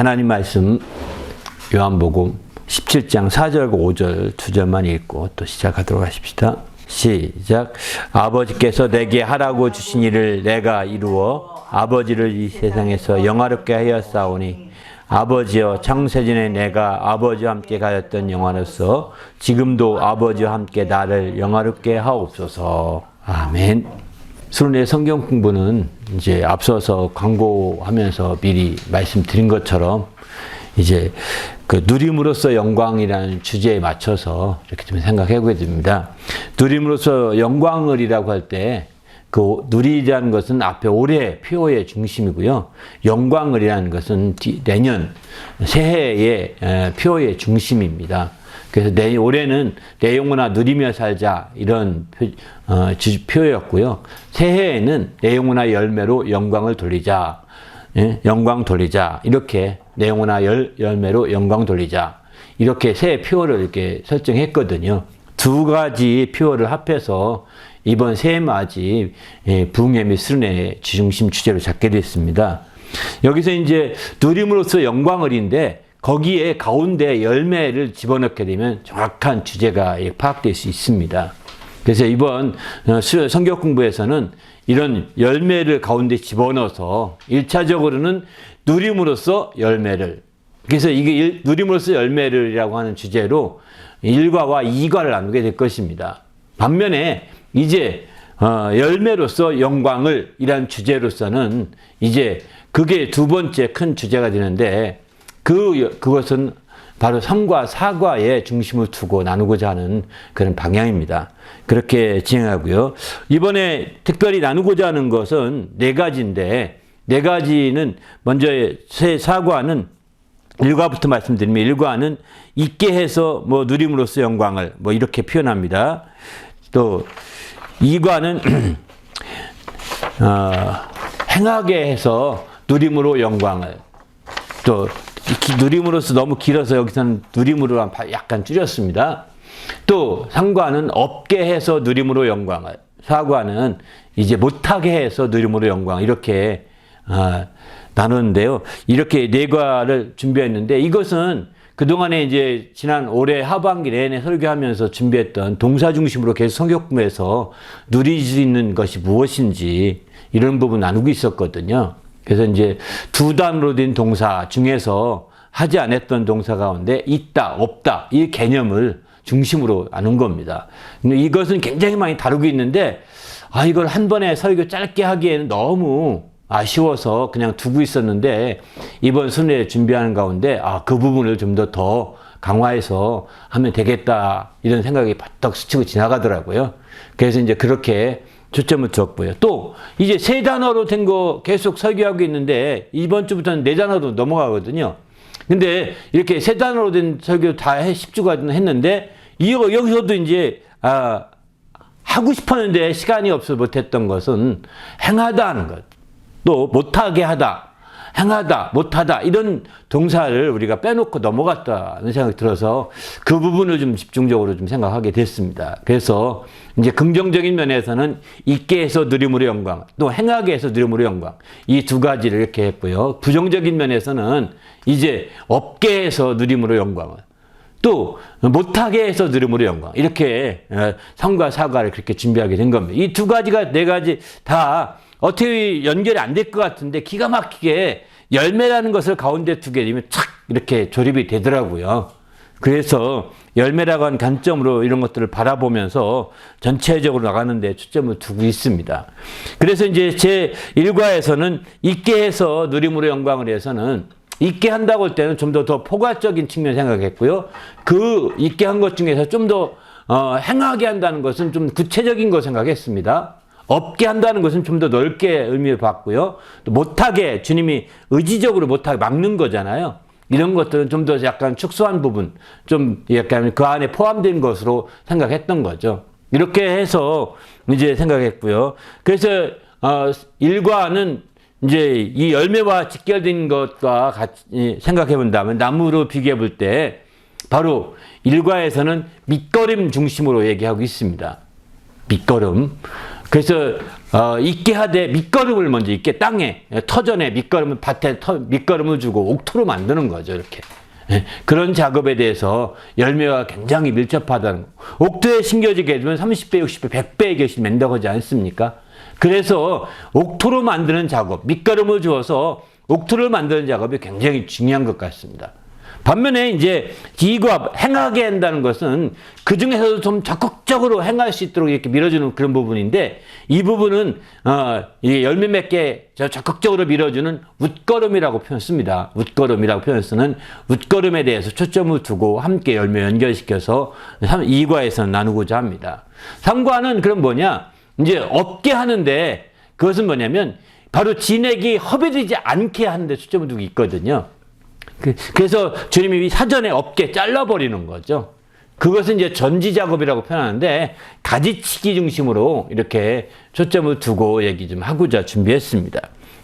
하나님 말씀 요한복음 17장 4절과 5절 2절만 읽고 또 시작하도록 하십시다. 시작. 아버지께서 내게 하라고 주신 일을 내가 이루어 아버지를 이 세상에서 영화롭게 하였사오니 아버지여 창세전에 내가 아버지와 함께 가졌던 영화로서 지금도 아버지와 함께 나를 영화롭게 하옵소서. 아멘. 수련회 성경 공부는 이제 앞서서 광고하면서 미리 말씀드린 것처럼 이제 그 누림으로써 영광이라는 주제에 맞춰서 이렇게 좀 생각해 보게 됩니다. 누림으로써 영광을이라고 할 때 그 누리라는 것은 앞에 올해 표어의 중심이고요. 영광을이라는 것은 내년 새해의 표어의 중심입니다. 그래서 올해는 내 영혼아 누리며 살자 이런 표였고요. 새해에는 내 영혼아 열매로 영광을 돌리자. 영광 돌리자. 이렇게 내 영혼아 열매로 영광 돌리자. 이렇게 새 표어를 이렇게 설정했거든요. 두 가지 표어를 합해서 이번 새해맞이 부흥회 및 수련회 중심 주제로 잡게 됐습니다. 여기서 이제 누림으로써 영광을인데 거기에 가운데 열매를 집어넣게 되면 정확한 주제가 파악될 수 있습니다. 그래서 이번 성경 공부에서는 이런 열매를 가운데 집어넣어서 1차적으로는 누림으로써 열매를, 그래서 이게 누림으로써 열매를이라고 하는 주제로 1과와 2과를 나누게 될 것입니다. 반면에 이제 열매로서 영광을 이란 주제로서는 이제 그게 두 번째 큰 주제가 되는데 그것은 바로 3과 4과에 중심을 두고 나누고자 하는 그런 방향입니다. 그렇게 진행하고요. 이번에 특별히 나누고자 하는 것은 4가지인데 4가지는 먼저 4과는 1과부터 말씀드리면 1과는 있게 해서 누림으로써 영광을 이렇게 표현합니다. 또 2과는 행하게 해서 누림으로 영광을, 또 누림으로서 너무 길어서 여기서는 누림으로 약간 줄였습니다. 또 3과는 없게 해서 누림으로 영광을, 4과는 이제 못하게 해서 누림으로 영광, 이렇게 나누는데요. 이렇게 4과를 준비했는데 이것은 그동안에 이제 지난 올해 하반기 내내 설교하면서 준비했던 동사 중심으로 계속 성경 공부에서 누릴 수 있는 것이 무엇인지 이런 부분 나누고 있었거든요. 그래서 이제 2단으로 된 동사 중에서 하지 않았던 동사 가운데 있다, 없다 이 개념을 중심으로 나눈 겁니다. 근데 이것은 굉장히 많이 다루고 있는데 이걸 한 번에 설교 짧게 하기에는 너무 아쉬워서 그냥 두고 있었는데 이번 순회 준비하는 가운데 그 부분을 좀 더 강화해서 하면 되겠다 이런 생각이 바짝 스치고 지나가더라고요. 그래서 이제 그렇게 초점을 줬고요. 또 이제 3단어로 된 거 계속 설교하고 있는데 이번 주부터는 4단어로 넘어가거든요. 근데 이렇게 3단어로 된 설교 다 10주가 했는데 여기서도 이제 하고 싶었는데 시간이 없어서 못했던 것은 행하다 하는 것, 또 못하게 하다, 행하다, 못하다 이런 동사를 우리가 빼놓고 넘어갔다는 생각이 들어서 그 부분을 좀 집중적으로 좀 생각하게 됐습니다. 그래서 이제 긍정적인 면에서는 있게 해서 누림으로 영광, 또 행하게 해서 누림으로 영광, 이 2가지를 이렇게 했고요. 부정적인 면에서는 이제 없게 해서 누림으로 영광을, 또 못하게 해서 누림으로 영광, 이렇게 3과 4과를 그렇게 준비하게 된 겁니다. 이 2가지가 4가지 다 어떻게 연결이 안 될 것 같은데 기가 막히게 열매라는 것을 가운데 두게 되면 착 이렇게 조립이 되더라고요. 그래서 열매라고 하는 관점으로 이런 것들을 바라보면서 전체적으로 나가는 데 초점을 두고 있습니다. 그래서 이제 제 1과에서는 있게 해서 누림으로 영광을 해서는 있게 한다고 할 때는 좀 더 포괄적인 측면 생각했고요. 그 있게 한 것 중에서 좀 더 행하게 한다는 것은 좀 구체적인 거 생각했습니다. 없게 한다는 것은 좀 더 넓게 의미를 받고요. 또 못하게, 주님이 의지적으로 못하게 막는 거잖아요. 이런 것들은 좀 더 약간 축소한 부분, 좀 약간 그 안에 포함된 것으로 생각했던 거죠. 이렇게 해서 이제 생각했고요. 그래서 1과는 이제 이 열매와 직결된 것과 같이 생각해 본다면 나무로 비교해 볼 때 바로 1과에서는 밑거름 중심으로 얘기하고 있습니다. 밑거름. 그래서 있게 하되 밑거름을 먼저 있게 땅에 터전에 밑거름을 밭에 밑거름을 주고 옥토로 만드는 거죠. 이렇게. 그런 작업에 대해서 열매가 굉장히 밀접하다는 거. 옥토에 심겨지게 되면 30배, 60배, 100배의 결실이 맺는다고 하지 않습니까? 그래서 옥토로 만드는 작업, 밑거름을 주어서 옥토를 만드는 작업이 굉장히 중요한 것 같습니다. 반면에 이제 이거 행하게 한다는 것은 그 중에서도 좀 적극적으로 행할 수 있도록 이렇게 밀어주는 그런 부분인데, 이 부분은 이 열매 맺게 적극적으로 밀어주는 웃걸음이라고 표현 씁니다. 웃걸음이라고 표현 쓰는 웃걸음에 대해서 초점을 두고 함께 열매 연결시켜서 2과에서 나누고자 합니다. 3과는 그럼 뭐냐? 이제 없게 하는데, 그것은 뭐냐면 바로 진액이 허비되지 않게 하는데 초점을 두고 있거든요. 그래서 주님이 사전에 없게 잘라버리는 거죠. 그것은 이제 전지 작업이라고 표현하는데, 가지치기 중심으로 이렇게 초점을 두고 얘기 좀 하고자 준비했습니다.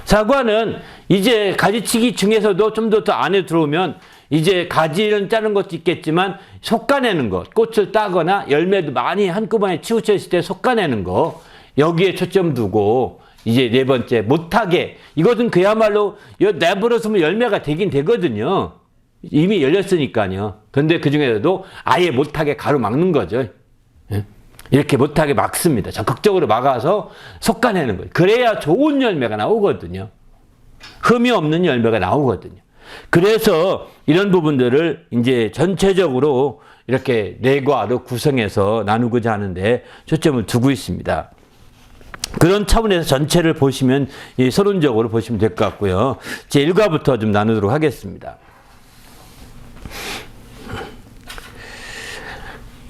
4과는 이제 가지치기 중에서도 좀 더 안에 들어오면 이제 가지는 자른 것도 있겠지만 솎아내는 것, 꽃을 따거나 열매도 많이 한꺼번에 치우쳐 있을 때 솎아내는 거, 여기에 초점 두고 이제 네 번째, 못하게. 이것은 그야말로 내버려두면 열매가 되긴 되거든요. 이미 열렸으니까요. 그런데 그 중에서도 아예 못하게 가로막는 거죠. 이렇게 못하게 막습니다. 적극적으로 막아서 솎아내는 거예요. 그래야 좋은 열매가 나오거든요. 흠이 없는 열매가 나오거든요. 그래서 이런 부분들을 이제 전체적으로 이렇게 네 과로 구성해서 나누고자 하는데 초점을 두고 있습니다. 그런 차원에서 전체를 보시면, 서론적으로 보시면 될 것 같고요. 제 1과부터 좀 나누도록 하겠습니다.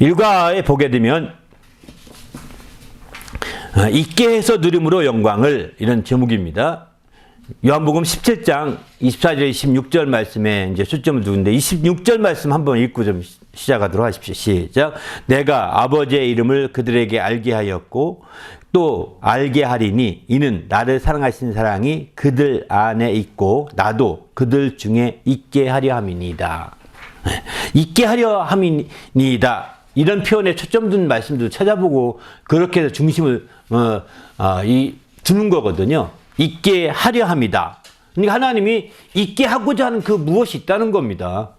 1과에 보게 되면 있게 해서 누림으로 영광을, 이런 제목입니다. 요한복음 17장 24절 26절 말씀에 이제 초점을 두는데, 26절 말씀 한번 읽고 좀 시작하도록 하십시오. 시작. 내가 아버지의 이름을 그들에게 알게 하였고 또 알게 하리니 이는 나를 사랑하신 사랑이 그들 안에 있고 나도 그들 중에 있게 하려 함이니이다. 있게 하려 함이니이다. 이런 표현에 초점 둔 말씀도 찾아보고 그렇게 해서 중심을 두는 거거든요. 있게 하려 함이다. 그러니까 하나님이 있게 하고자 하는 그 무엇이 있다는 겁니다.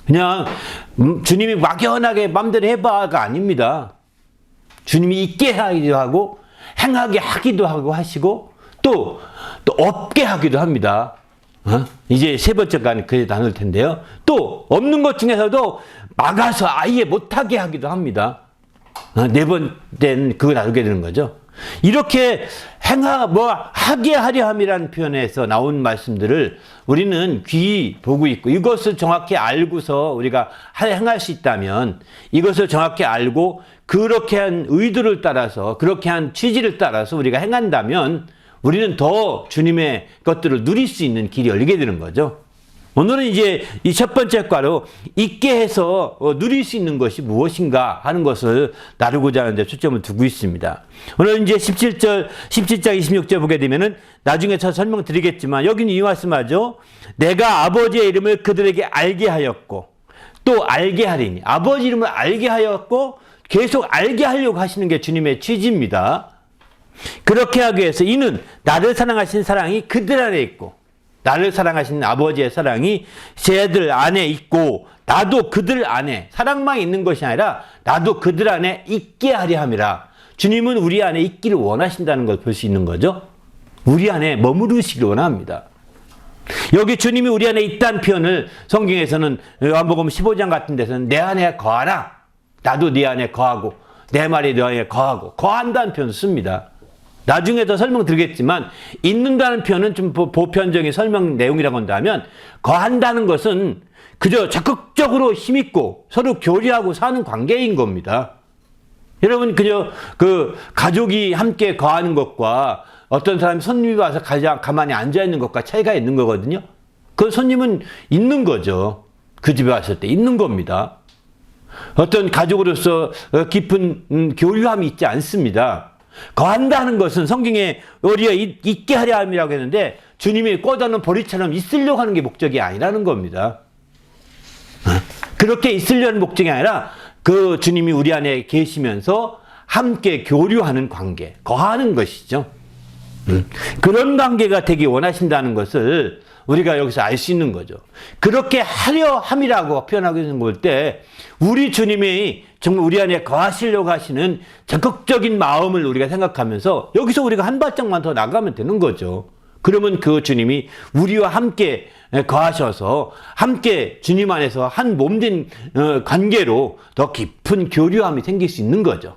그냥 주님이 막연하게 맘대로 해봐가 아닙니다. 주님이 있게 하기도 하고 행하게 하기도 하고 하시고 또 없게 하기도 합니다. 이제 세 번째가 그에 나눌 텐데요. 또 없는 것 중에서도 막아서 아예 못하게 하기도 합니다. 네 번째는 그걸 나누게 되는 거죠. 이렇게 하게 하려 함이라는 표현에서 나온 말씀들을 우리는 귀히 보고 있고, 이것을 정확히 알고서 우리가 행할 수 있다면, 이것을 정확히 알고 그렇게 한 의도를 따라서, 그렇게 한 취지를 따라서 우리가 행한다면 우리는 더 주님의 것들을 누릴 수 있는 길이 열리게 되는 거죠. 오늘은 이제 이 첫 번째 과로 있게 해서 누릴 수 있는 것이 무엇인가 하는 것을 나누고자 하는데 초점을 두고 있습니다. 오늘 이제 17장 26절 보게 되면은 나중에 저 설명드리겠지만, 여기는 이 말씀하죠. 내가 아버지의 이름을 그들에게 알게 하였고 또 알게 하리니. 아버지 이름을 알게 하였고 계속 알게 하려고 하시는 게 주님의 취지입니다. 그렇게 하기 위해서 이는 나를 사랑하신 사랑이 그들 안에 있고, 나를 사랑하시는 아버지의 사랑이 쟤들 안에 있고 나도 그들 안에, 사랑만 있는 것이 아니라 나도 그들 안에 있게 하려 함이라. 주님은 우리 안에 있기를 원하신다는 걸 볼 수 있는 거죠. 우리 안에 머무르시기를 원합니다. 여기 주님이 우리 안에 있다는 표현을 성경에서는 요한복음 15장 같은 데서는 내 안에 거하라, 나도 네 안에 거하고 내 말이 너 안에 거하고, 거한다는 표현을 씁니다. 나중에 더 설명드리겠지만, 있는다는 표현은 좀 보편적인 설명 내용이라고 한다면, 거한다는 것은 그저 적극적으로 힘있고 서로 교류하고 사는 관계인 겁니다. 여러분, 그저 그 가족이 함께 거하는 것과 어떤 사람이 손님이 와서 가만히 앉아있는 것과 차이가 있는 거거든요. 그 손님은 있는 거죠. 그 집에 왔을 때 있는 겁니다. 어떤 가족으로서 깊은 교류함이 있지 않습니다. 거한다는 것은 성경에 우리가 있게 하려 함이라고 했는데, 주님이 꽂아놓은 보리처럼 있으려고 하는 게 목적이 아니라는 겁니다. 그렇게 있으려는 목적이 아니라 그 주님이 우리 안에 계시면서 함께 교류하는 관계, 거하는 것이죠. 그런 관계가 되기 원하신다는 것을 우리가 여기서 알 수 있는 거죠. 그렇게 하려 함이라고 표현하고 있는 걸 때 우리 주님이 정말 우리 안에 거하시려고 하시는 적극적인 마음을 우리가 생각하면서 여기서 우리가 한 발짝만 더 나가면 되는 거죠. 그러면 그 주님이 우리와 함께 거하셔서 함께 주님 안에서 한 몸된 관계로 더 깊은 교류함이 생길 수 있는 거죠.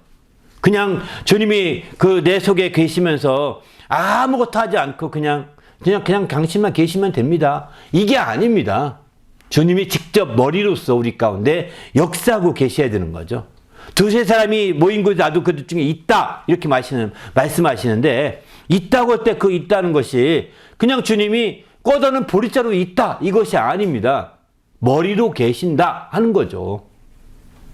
그냥 주님이 그 내 속에 계시면서 아무것도 하지 않고 그냥 당신만 계시면 됩니다. 이게 아닙니다. 주님이 직접 머리로서 우리 가운데 역사하고 계셔야 되는 거죠. 두세 사람이 모인 곳에 나도 그들 중에 있다 이렇게 말씀하시는데 있다고 할 때 그 있다는 것이 그냥 주님이 꽂아놓은 보리자루 있다 이것이 아닙니다. 머리로 계신다 하는 거죠.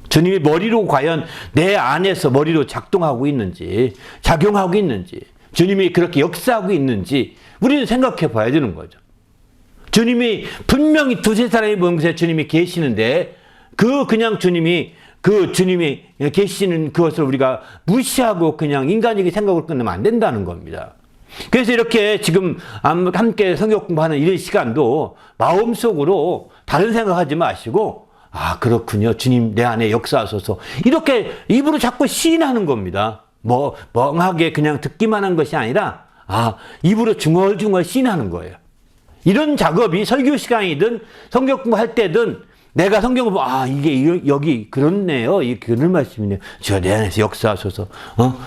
주님이 머리로 과연 내 안에서 머리로 작동하고 있는지 작용하고 있는지 주님이 그렇게 역사하고 있는지 우리는 생각해 봐야 되는 거죠. 주님이 분명히 두세 사람이 모인 곳에 주님이 계시는데 그냥 주님이 계시는 그것을 우리가 무시하고 그냥 인간적인 생각을 끝내면 안 된다는 겁니다. 그래서 이렇게 지금 함께 성경 공부하는 이런 시간도 마음속으로 다른 생각하지 마시고 아 그렇군요. 주님 내 안에 역사하소서 이렇게 입으로 자꾸 시인하는 겁니다. 멍하게 그냥 듣기만 한 것이 아니라 입으로 중얼중얼 시인하는 거예요. 이런 작업이 설교 시간이든 성경 공부할 때든 내가 성경을 보면 이게 여기 그렇네요. 이게 그런 말씀이네요. 저 내 안에서 역사하셔서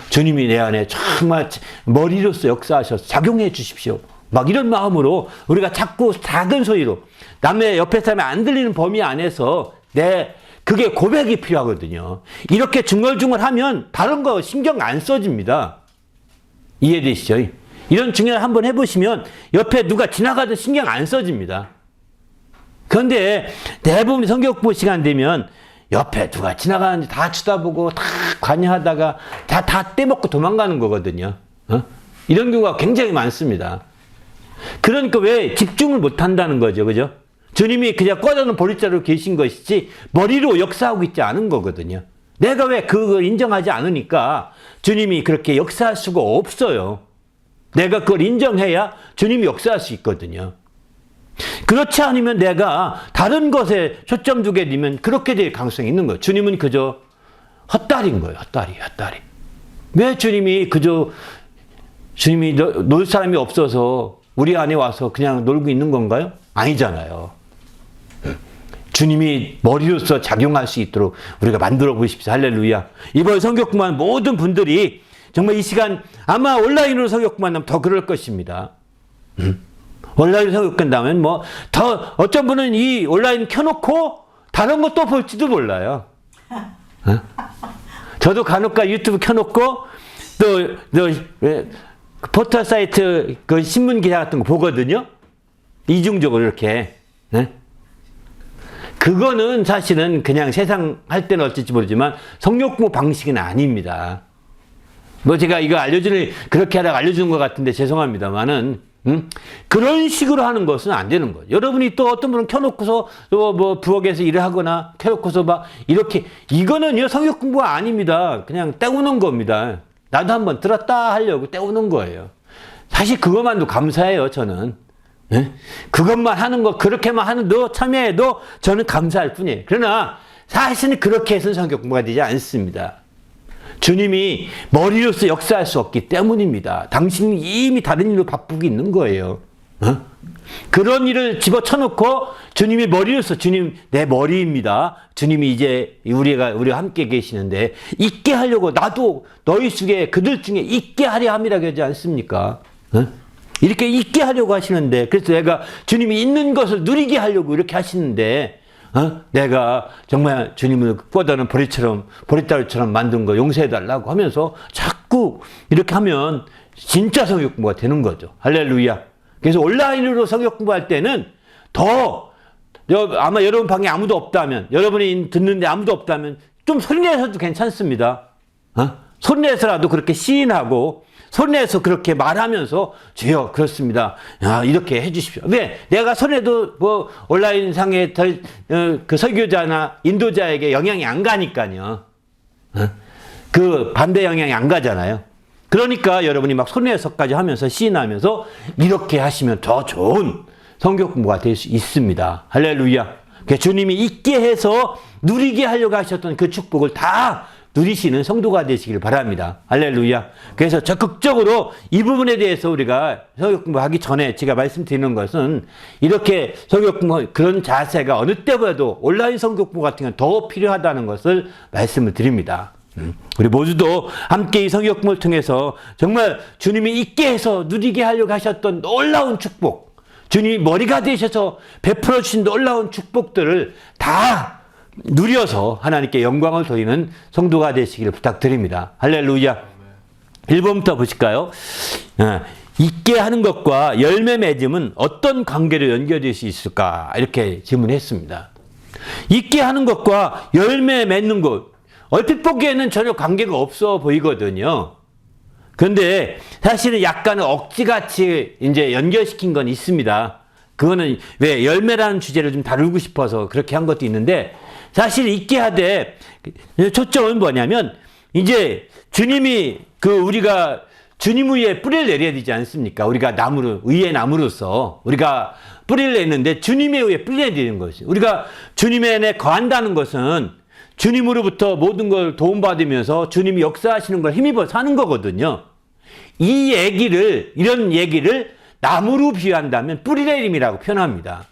주님이 내 안에 정말 머리로서 역사하셔서 작용해 주십시오. 막 이런 마음으로 우리가 자꾸 작은 소리로 남의 옆에 사람이 안 들리는 범위 안에서 그게 고백이 필요하거든요. 이렇게 중얼중얼하면 다른 거 신경 안 써집니다. 이해되시죠? 이런 중요한 한번 해보시면 옆에 누가 지나가도 신경 안 써집니다. 그런데 대부분 성경 공부 시간 되면 옆에 누가 지나가는지 다 쳐다보고 다 관여하다가 다 떼먹고 도망가는 거거든요. 이런 경우가 굉장히 많습니다. 그러니까 왜 집중을 못 한다는 거죠. 그죠? 주님이 그냥 꺼져놓은 보리자루로 계신 것이지 머리로 역사하고 있지 않은 거거든요. 내가 왜 그걸 인정하지 않으니까 주님이 그렇게 역사할 수가 없어요. 내가 그걸 인정해야 주님이 역사할 수 있거든요. 그렇지 않으면 내가 다른 것에 초점 두게 되면 그렇게 될 가능성이 있는 거예요. 주님은 그저 헛다리인 거예요. 헛다리. 왜 주님이 놀 사람이 없어서 우리 안에 와서 그냥 놀고 있는 건가요? 아니잖아요. 주님이 머리로서 작용할 수 있도록 우리가 만들어 보십시오. 할렐루야. 이번 성경 공부하는 모든 분들이 정말 이 시간 아마 온라인으로 성경 공부하면 더 그럴 것입니다. 온라인으로 성경 끝나면 더 어떤 분은 이 온라인 켜놓고 다른 것도 볼지도 몰라요. 저도 간혹가 유튜브 켜놓고 또 포털 사이트 그 신문 기사 같은 거 보거든요. 이중적으로 이렇게. 그거는 사실은 그냥 세상 할 때는 어쩔지 모르지만 성경 공부 방식은 아닙니다. 제가 이거 그렇게 하다가 알려주는 것 같은데 죄송합니다만은, 그런 식으로 하는 것은 안 되는 거예요. 여러분이 또 어떤 분은 켜놓고서 부엌에서 일을 하거나 켜놓고서 막 이렇게, 이거는요, 성경 공부가 아닙니다. 그냥 때우는 겁니다. 나도 한번 들었다 하려고 때우는 거예요. 사실 그것만도 감사해요, 저는. 그것만 하는 거, 그렇게만 하는도 참여해도 저는 감사할 뿐이에요. 그러나 사실은 그렇게 해서는 성경 공부가 되지 않습니다. 주님이 머리로서 역사할 수 없기 때문입니다. 당신은 이미 다른 일로 바쁘고 있는 거예요. 그런 일을 집어쳐놓고 주님이 머리로서 주님 내 머리입니다. 주님이 이제 우리와 함께 계시는데 있게 하려고 나도 너희 중에 그들 중에 있게 하려 함이라고 하지 않습니까? 이렇게 있게 하려고 하시는데 그래서 내가 주님이 있는 것을 누리게 하려고 이렇게 하시는데 내가 정말 주님을 꽂아놓은 보리자루처럼 만든 거 용서해달라고 하면서 자꾸 이렇게 하면 진짜 성경 공부가 되는 거죠. 할렐루야. 그래서 온라인으로 성경 공부할 때는 아마 여러분 방에 아무도 없다면, 여러분이 듣는데 아무도 없다면 좀 소리내서도 괜찮습니다. 소리내서라도 그렇게 시인하고 소리내서 그렇게 말하면서 주여 그렇습니다. 이렇게 해주십시오. 왜? 내가 소리내도 온라인 상에 그 설교자나 인도자에게 영향이 안 가니까요. 그 반대 영향이 안 가잖아요. 그러니까 여러분이 막 손에서까지 하면서 시인하면서 이렇게 하시면 더 좋은 성경 공부가 될 수 있습니다. 할렐루야. 주님이 있게 해서 누리게 하려고 하셨던 그 축복을 다 누리시는 성도가 되시길 바랍니다. 할렐루야. 그래서 적극적으로 이 부분에 대해서 우리가 성경 공부하기 전에 제가 말씀드리는 것은 이렇게 성경 공부 그런 자세가 어느 때보다도 온라인 성경 공부 같은 건 더 필요하다는 것을 말씀을 드립니다. 우리 모두도 함께 이 성경 공부를 통해서 정말 주님이 있게 해서 누리게 하려고 하셨던 놀라운 축복, 주님이 머리가 되셔서 베풀어 주신 놀라운 축복들을 다 누려서 하나님께 영광을 돌리는 성도가 되시기를 부탁드립니다. 할렐루야. 1번부터 보실까요? 있게 하는 것과 열매 맺음은 어떤 관계로 연결될 수 있을까? 이렇게 질문했습니다. 있게 하는 것과 열매 맺는 것, 얼핏 보기에는 전혀 관계가 없어 보이거든요. 그런데 사실은 약간 억지같이 이제 연결시킨 건 있습니다. 그거는 왜 열매라는 주제를 좀 다루고 싶어서 그렇게 한 것도 있는데, 사실 있게 하되 초점은 뭐냐면 이제 주님이 우리가 주님 위에 뿌리를 내려야 되지 않습니까? 우리가 의의 나무로서 우리가 뿌리를 내는데 주님의 의에 뿌리 내야 되는 것이, 우리가 주님의 안에 거한다는 것은 주님으로부터 모든 걸 도움받으면서 주님이 역사하시는 걸 힘입어 사는 거거든요. 이런 얘기를 나무로 비유한다면 뿌리 내림이라고 표현합니다.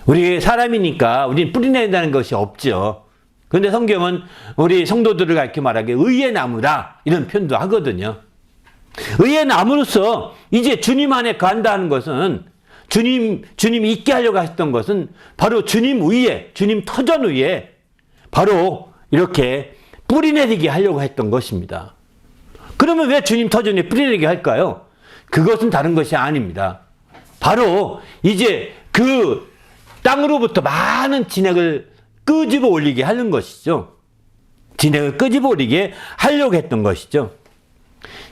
우리 사람이니까 우리는 뿌리 내린다는 것이 없죠. 그런데 성경은 우리 성도들을 가르쳐 말하기에 의의 나무다 이런 표현도 하거든요. 의의 나무로서 이제 주님 안에 거한다는 것은 주님이 있게 하려고 하셨던 것은 바로 주님 위에, 주님 터전 위에 바로 이렇게 뿌리 내리게 하려고 했던 것입니다. 그러면 왜 주님 터전 위에 뿌리 내리게 할까요? 그것은 다른 것이 아닙니다. 바로 이제 그 땅으로부터 많은 진액을 끄집어 올리게 하는 것이죠. 진액을 끄집어 올리게 하려고 했던 것이죠.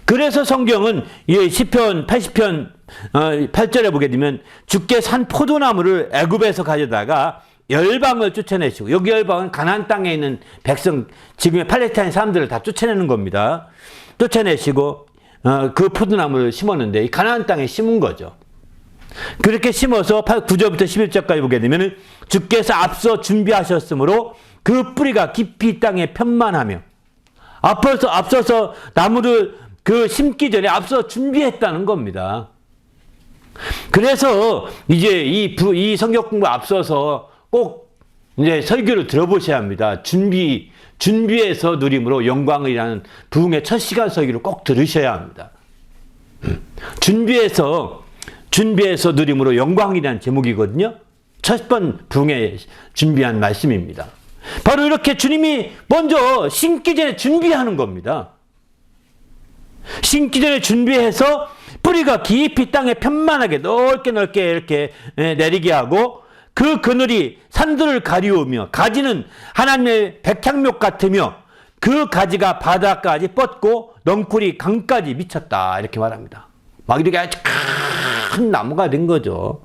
그래서 성경은 시편 80편 8절에 보게 되면 주께 산 포도나무를 애굽에서 가져다가 열방을 쫓아내시고, 여기 열방은 가나안 땅에 있는 백성, 지금의 팔레스타인 사람들을 다 쫓아내는 겁니다. 쫓아내시고 그 포도나무를 심었는데 이 가나안 땅에 심은 거죠. 그렇게 심어서 9절부터 11절까지 보게 되면 주께서 앞서 준비하셨으므로 그 뿌리가 깊이 땅에 편만하며, 앞서서 나무를 심기 전에 앞서 준비했다는 겁니다. 그래서 이제 이 성경 공부 앞서서 꼭 이제 설교를 들어보셔야 합니다. 준비해서 누림으로 영광이라는 부흥의 첫 시간 설교를 꼭 들으셔야 합니다. 준비해서 누림으로 영광이라는 제목이거든요. 첫 번 부흥에 준비한 말씀입니다. 바로 이렇게 주님이 먼저 심기 전에 준비하는 겁니다. 심기 전에 준비해서 뿌리가 깊이 땅에 편만하게 넓게 이렇게 내리게 하고, 그 그늘이 산들을 가리우며 가지는 하나님의 백향목 같으며 그 가지가 바다까지 뻗고 넝쿨이 강까지 미쳤다 이렇게 말합니다. 막 이렇게 아주 큰 나무가 된 거죠.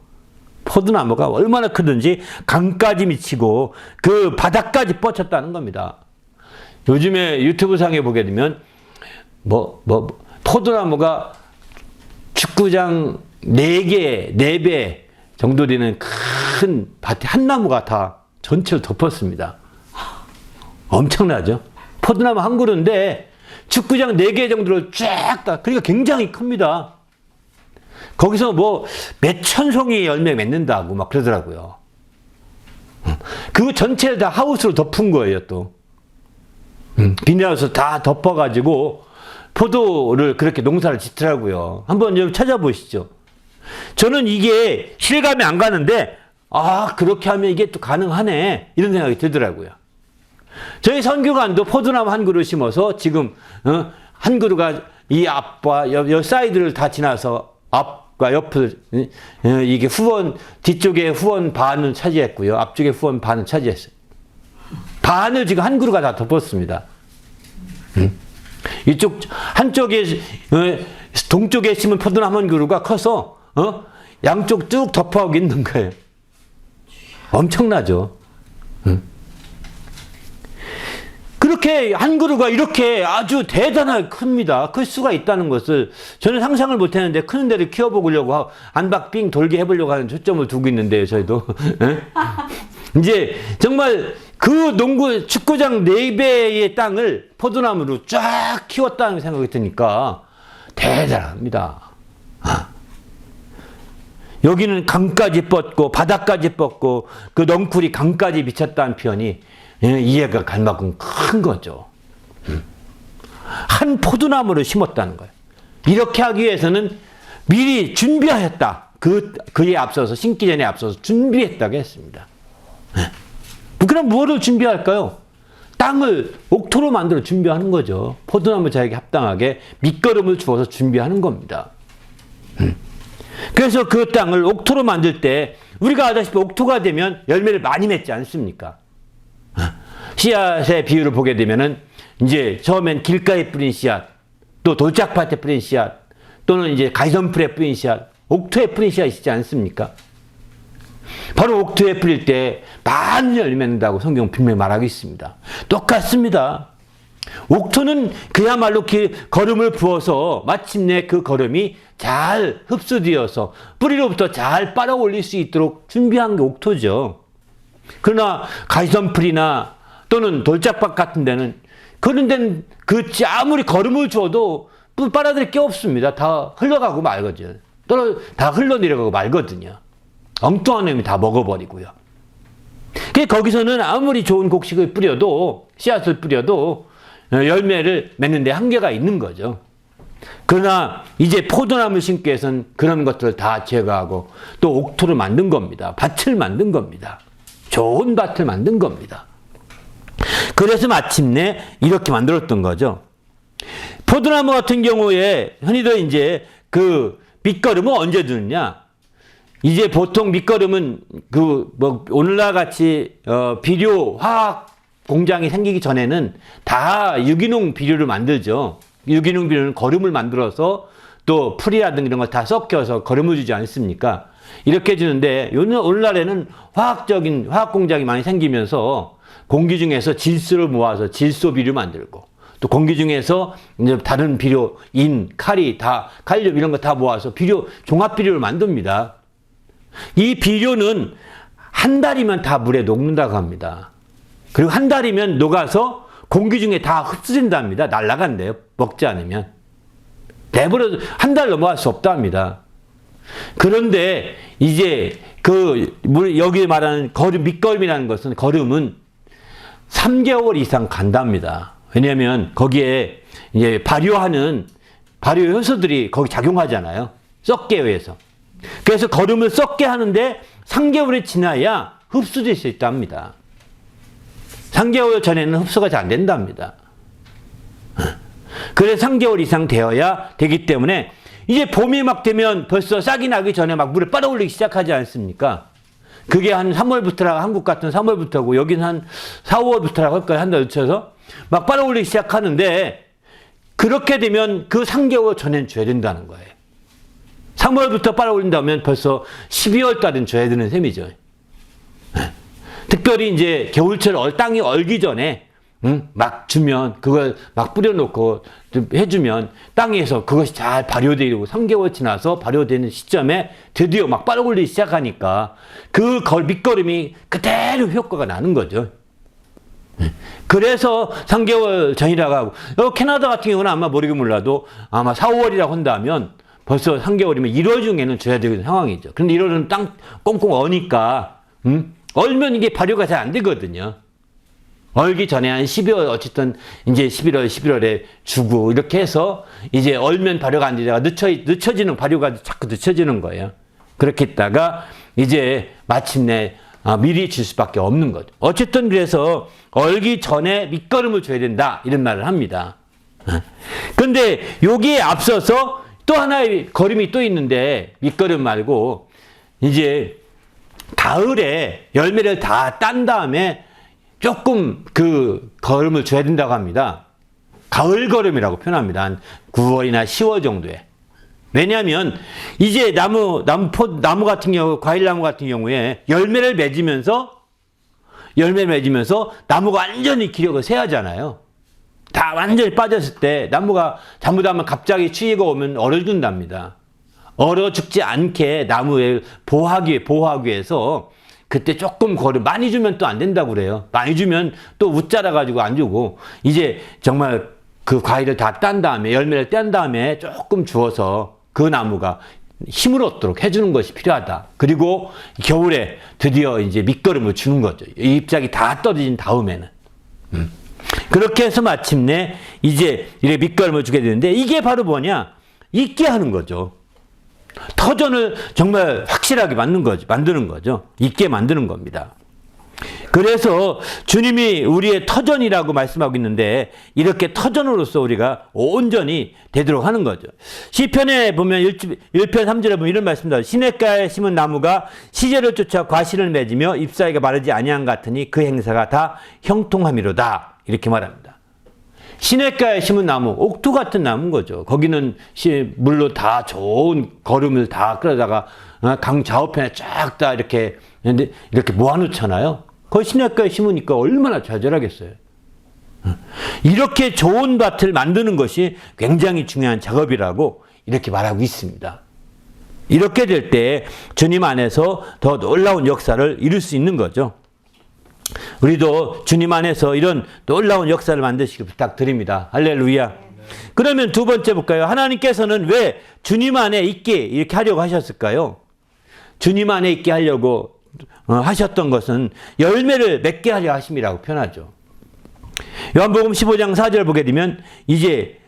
포도나무가 얼마나 크든지 강까지 미치고 그 바닥까지 뻗쳤다는 겁니다. 요즘에 유튜브 상에 보게 되면 포도나무가 축구장 4개, 4배 정도 되는 큰 밭에 한 나무가 다 전체를 덮었습니다. 엄청나죠? 포도나무 한 그루인데 축구장 4개 정도를 쫙 다, 그러니까 굉장히 큽니다. 거기서 몇천 송이 열매 맺는다고 막 그러더라고요. 그 전체를 다 하우스로 덮은 거예요, 또. 비닐하우스 다 덮어가지고 포도를 그렇게 농사를 짓더라고요. 한번 좀 찾아보시죠. 저는 이게 실감이 안 가는데, 그렇게 하면 이게 또 가능하네, 이런 생각이 들더라고요. 저희 선교관도 포도나무 한 그루 심어서 지금 한 그루가 이 앞과 옆 사이드를 다 지나서 앞과 옆을 이게 뒤쪽에 후원 반을 차지했고요, 앞쪽에 후원 반을 차지했어요. 반을 지금 한 그루가 다 덮었습니다. 이쪽 한쪽에 동쪽에 심은 포도나무 한 그루가 커서 양쪽 쭉 덮어하고 있는 거예요. 엄청나죠. 이렇게 한 그루가 이렇게 아주 대단하게 큽니다. 클 수가 있다는 것을 저는 상상을 못 했는데 크는 데를 키워보려고 안팎 빙 돌게 해보려고 하는 초점을 두고 있는데요, 저희도. 이제 정말 그 농구 축구장 4배의 땅을 포도나무로 쫙 키웠다는 생각이 드니까 대단합니다. 여기는 강까지 뻗고 바다까지 뻗고 그 넝쿨이 강까지 미쳤다는 표현이 이해가 갈 만큼 큰 거죠. 한 포도나무를 심었다는 거예요. 이렇게 하기 위해서는 미리 준비하였다. 그에 앞서서 심기 전에 앞서서 준비했다고 했습니다. 그럼 무엇을 준비할까요? 땅을 옥토로 만들어 준비하는 거죠. 포도나무 자에게 합당하게 밑거름을 주어서 준비하는 겁니다. 그래서 그 땅을 옥토로 만들 때 우리가 아다시피 옥토가 되면 열매를 많이 맺지 않습니까? 씨앗의 비율을 보게 되면은 이제 처음엔 길가에 뿌린 씨앗, 또 돌짝밭에 뿌린 씨앗, 또는 이제 가시덤불에 뿌린 씨앗, 옥토에 뿌린 씨앗이 있지 않습니까? 바로 옥토에 뿌릴 때 많은 열매 맺는다고 성경 분명히 말하고 있습니다. 똑같습니다. 옥토는 그야말로 거름을 부어서 마침내 그 거름이 잘 흡수되어서 뿌리로부터 잘 빨아 올릴 수 있도록 준비한 게 옥토죠. 그러나 가시덤불이나 또는 돌짝밭 같은 데는 그런 데는 아무리 거름을 줘도 빨아들일 게 없습니다. 다 흘러가고 말거든요. 또는 다 흘러내려가고 말거든요. 엉뚱한 놈이 다 먹어버리고요. 거기서는 아무리 좋은 곡식을 뿌려도 씨앗을 뿌려도 열매를 맺는 데 한계가 있는 거죠. 그러나 이제 포도나무 심기 위해서는 그런 것들을 다 제거하고 또 옥토를 만든 겁니다. 밭을 만든 겁니다. 좋은 밭을 만든 겁니다. 그래서 마침내 이렇게 만들었던 거죠. 포도나무 같은 경우에 흔히들 이제 그 밑거름은 언제 두느냐? 이제 보통 밑거름은 오늘날 같이 비료 화학 공장이 생기기 전에는 다 유기농 비료를 만들죠. 유기농 비료는 거름을 만들어서 또 풀이라든가 이런 걸 다 섞여서 거름을 주지 않습니까? 이렇게 주는데 오늘날에는 화학 공장이 많이 생기면서 공기 중에서 질소를 모아서 질소 비료 만들고 또 공기 중에서 이제 다른 비료, 칼이 다 칼륨 이런 거 다 모아서 종합 비료를 만듭니다. 이 비료는 한 달이면 다 물에 녹는다고 합니다. 그리고 한 달이면 녹아서 공기 중에 다 흡수된답니다. 날아간대요. 먹지 않으면. 내버려 한 달 넘어갈 수 없답니다. 그런데 이제 여기 말하는 밑거름이라는 것은 거름은 3개월 이상 간답니다. 왜냐하면 거기에 이제 발효 효소들이 거기 작용하잖아요. 썩게 위해서. 그래서 거름을 썩게 하는데 3개월이 지나야 흡수될 수 있답니다. 3개월 전에는 흡수가 잘 안 된답니다. 그래서 3개월 이상 되어야 되기 때문에 이제 봄이 막 되면 벌써 싹이 나기 전에 막 물을 빨아올리기 시작하지 않습니까? 그게 한 3월부터라고 한국 같은 3월부터고 여기는 한 4, 5월부터라고 할 거예요. 한 달 늦춰서 막 빨아올리기 시작하는데 그렇게 되면 그 3개월 전엔 줘야 된다는 거예요. 3월부터 빨아올린다면 벌써 12월 달은 줘야 되는 셈이죠. 특별히 이제 겨울철 땅이 얼기 전에 막 주면 그걸 막 뿌려놓고 해주면 땅에서 그것이 잘 발효되고 3개월 지나서 발효되는 시점에 드디어 막 빨아올리기 시작하니까 그 밑거름이 그대로 효과가 나는 거죠. 그래서 3개월 전이라고 하고 캐나다 같은 경우는 아마 모르긴 몰라도 아마 4, 5월이라고 한다면 벌써 3개월이면 1월 중에는 줘야 되는 상황이죠. 그런데 1월은 땅 꽁꽁 어니까 얼면 이게 발효가 잘 안 되거든요. 얼기 전에 한 12월 어쨌든 이제 11월 11월에 주고 이렇게 해서 이제 얼면 발효가 안 되다가 늦춰지는 발효가 자꾸 늦춰지는 거예요. 그렇게 있다가 이제 마침내 미리 줄 수밖에 없는 거죠. 어쨌든 그래서 얼기 전에 밑거름을 줘야 된다 이런 말을 합니다. 근데 여기에 앞서서 또 하나의 거름이 또 있는데 밑거름 말고 이제 가을에 열매를 다 딴 다음에 조금 그 거름을 줘야 된다고 합니다. 가을 거름이라고 표현합니다. 한 9월이나 10월 정도에. 왜냐하면 이제 나무 같은 경우, 과일나무 같은 경우에 열매를 맺으면서 나무가 완전히 기력을 세하잖아요. 다 완전히 빠졌을 때 나무가 잘못하면 갑자기 추위가 오면 얼어 죽는답니다. 얼어 죽지 않게 나무를 보호하기 위해서 그때 조금 많이 주면 또 안 된다고 그래요. 많이 주면 또 웃자라 가지고 안 주고, 이제 정말 그 과일을 다 딴 다음에, 열매를 뗀 다음에 조금 주어서 그 나무가 힘을 얻도록 해주는 것이 필요하다. 그리고 겨울에 드디어 이제 밑거름을 주는 거죠. 잎사귀 다 떨어진 다음에는. 그렇게 해서 마침내 이제 이렇게 밑거름을 주게 되는데, 이게 바로 뭐냐? 있게 하는 거죠. 터전을 정말 확실하게 만드는 거죠. 있게 만드는 겁니다. 그래서 주님이 우리의 터전이라고 말씀하고 있는데, 이렇게 터전으로서 우리가 온전히 되도록 하는 거죠. 시편에 보면 1편 3절에 보면 이런 말씀입니다. 시냇가에 심은 나무가 시절을 쫓아 과실을 맺으며 잎사귀가 마르지 아니한 같으니 그 행사가 다 형통함이로다. 이렇게 말합니다. 시냇가에 심은 나무, 옥토 같은 나무인 거죠. 거기는 물로 다 좋은 거름을 다 끌어다가 강 좌우편에 쫙 다 이렇게 모아놓잖아요. 거기 시냇가에 심으니까 얼마나 잘 자라겠어요. 이렇게 좋은 밭을 만드는 것이 굉장히 중요한 작업이라고 이렇게 말하고 있습니다. 이렇게 될 때 주님 안에서 더 놀라운 역사를 이룰 수 있는 거죠. 우리도 주님 안에서 이런 놀라운 역사를 만드시길 부탁드립니다. 할렐루야. 그러면 두 번째 볼까요? 하나님께서는 왜 주님 안에 있게 이렇게 하려고 하셨을까요? 주님 안에 있게 하려고 하셨던 것은 열매를 맺게 하려 하심이라고 표현하죠. 요한복음 15장 4절 보게 되면, 이제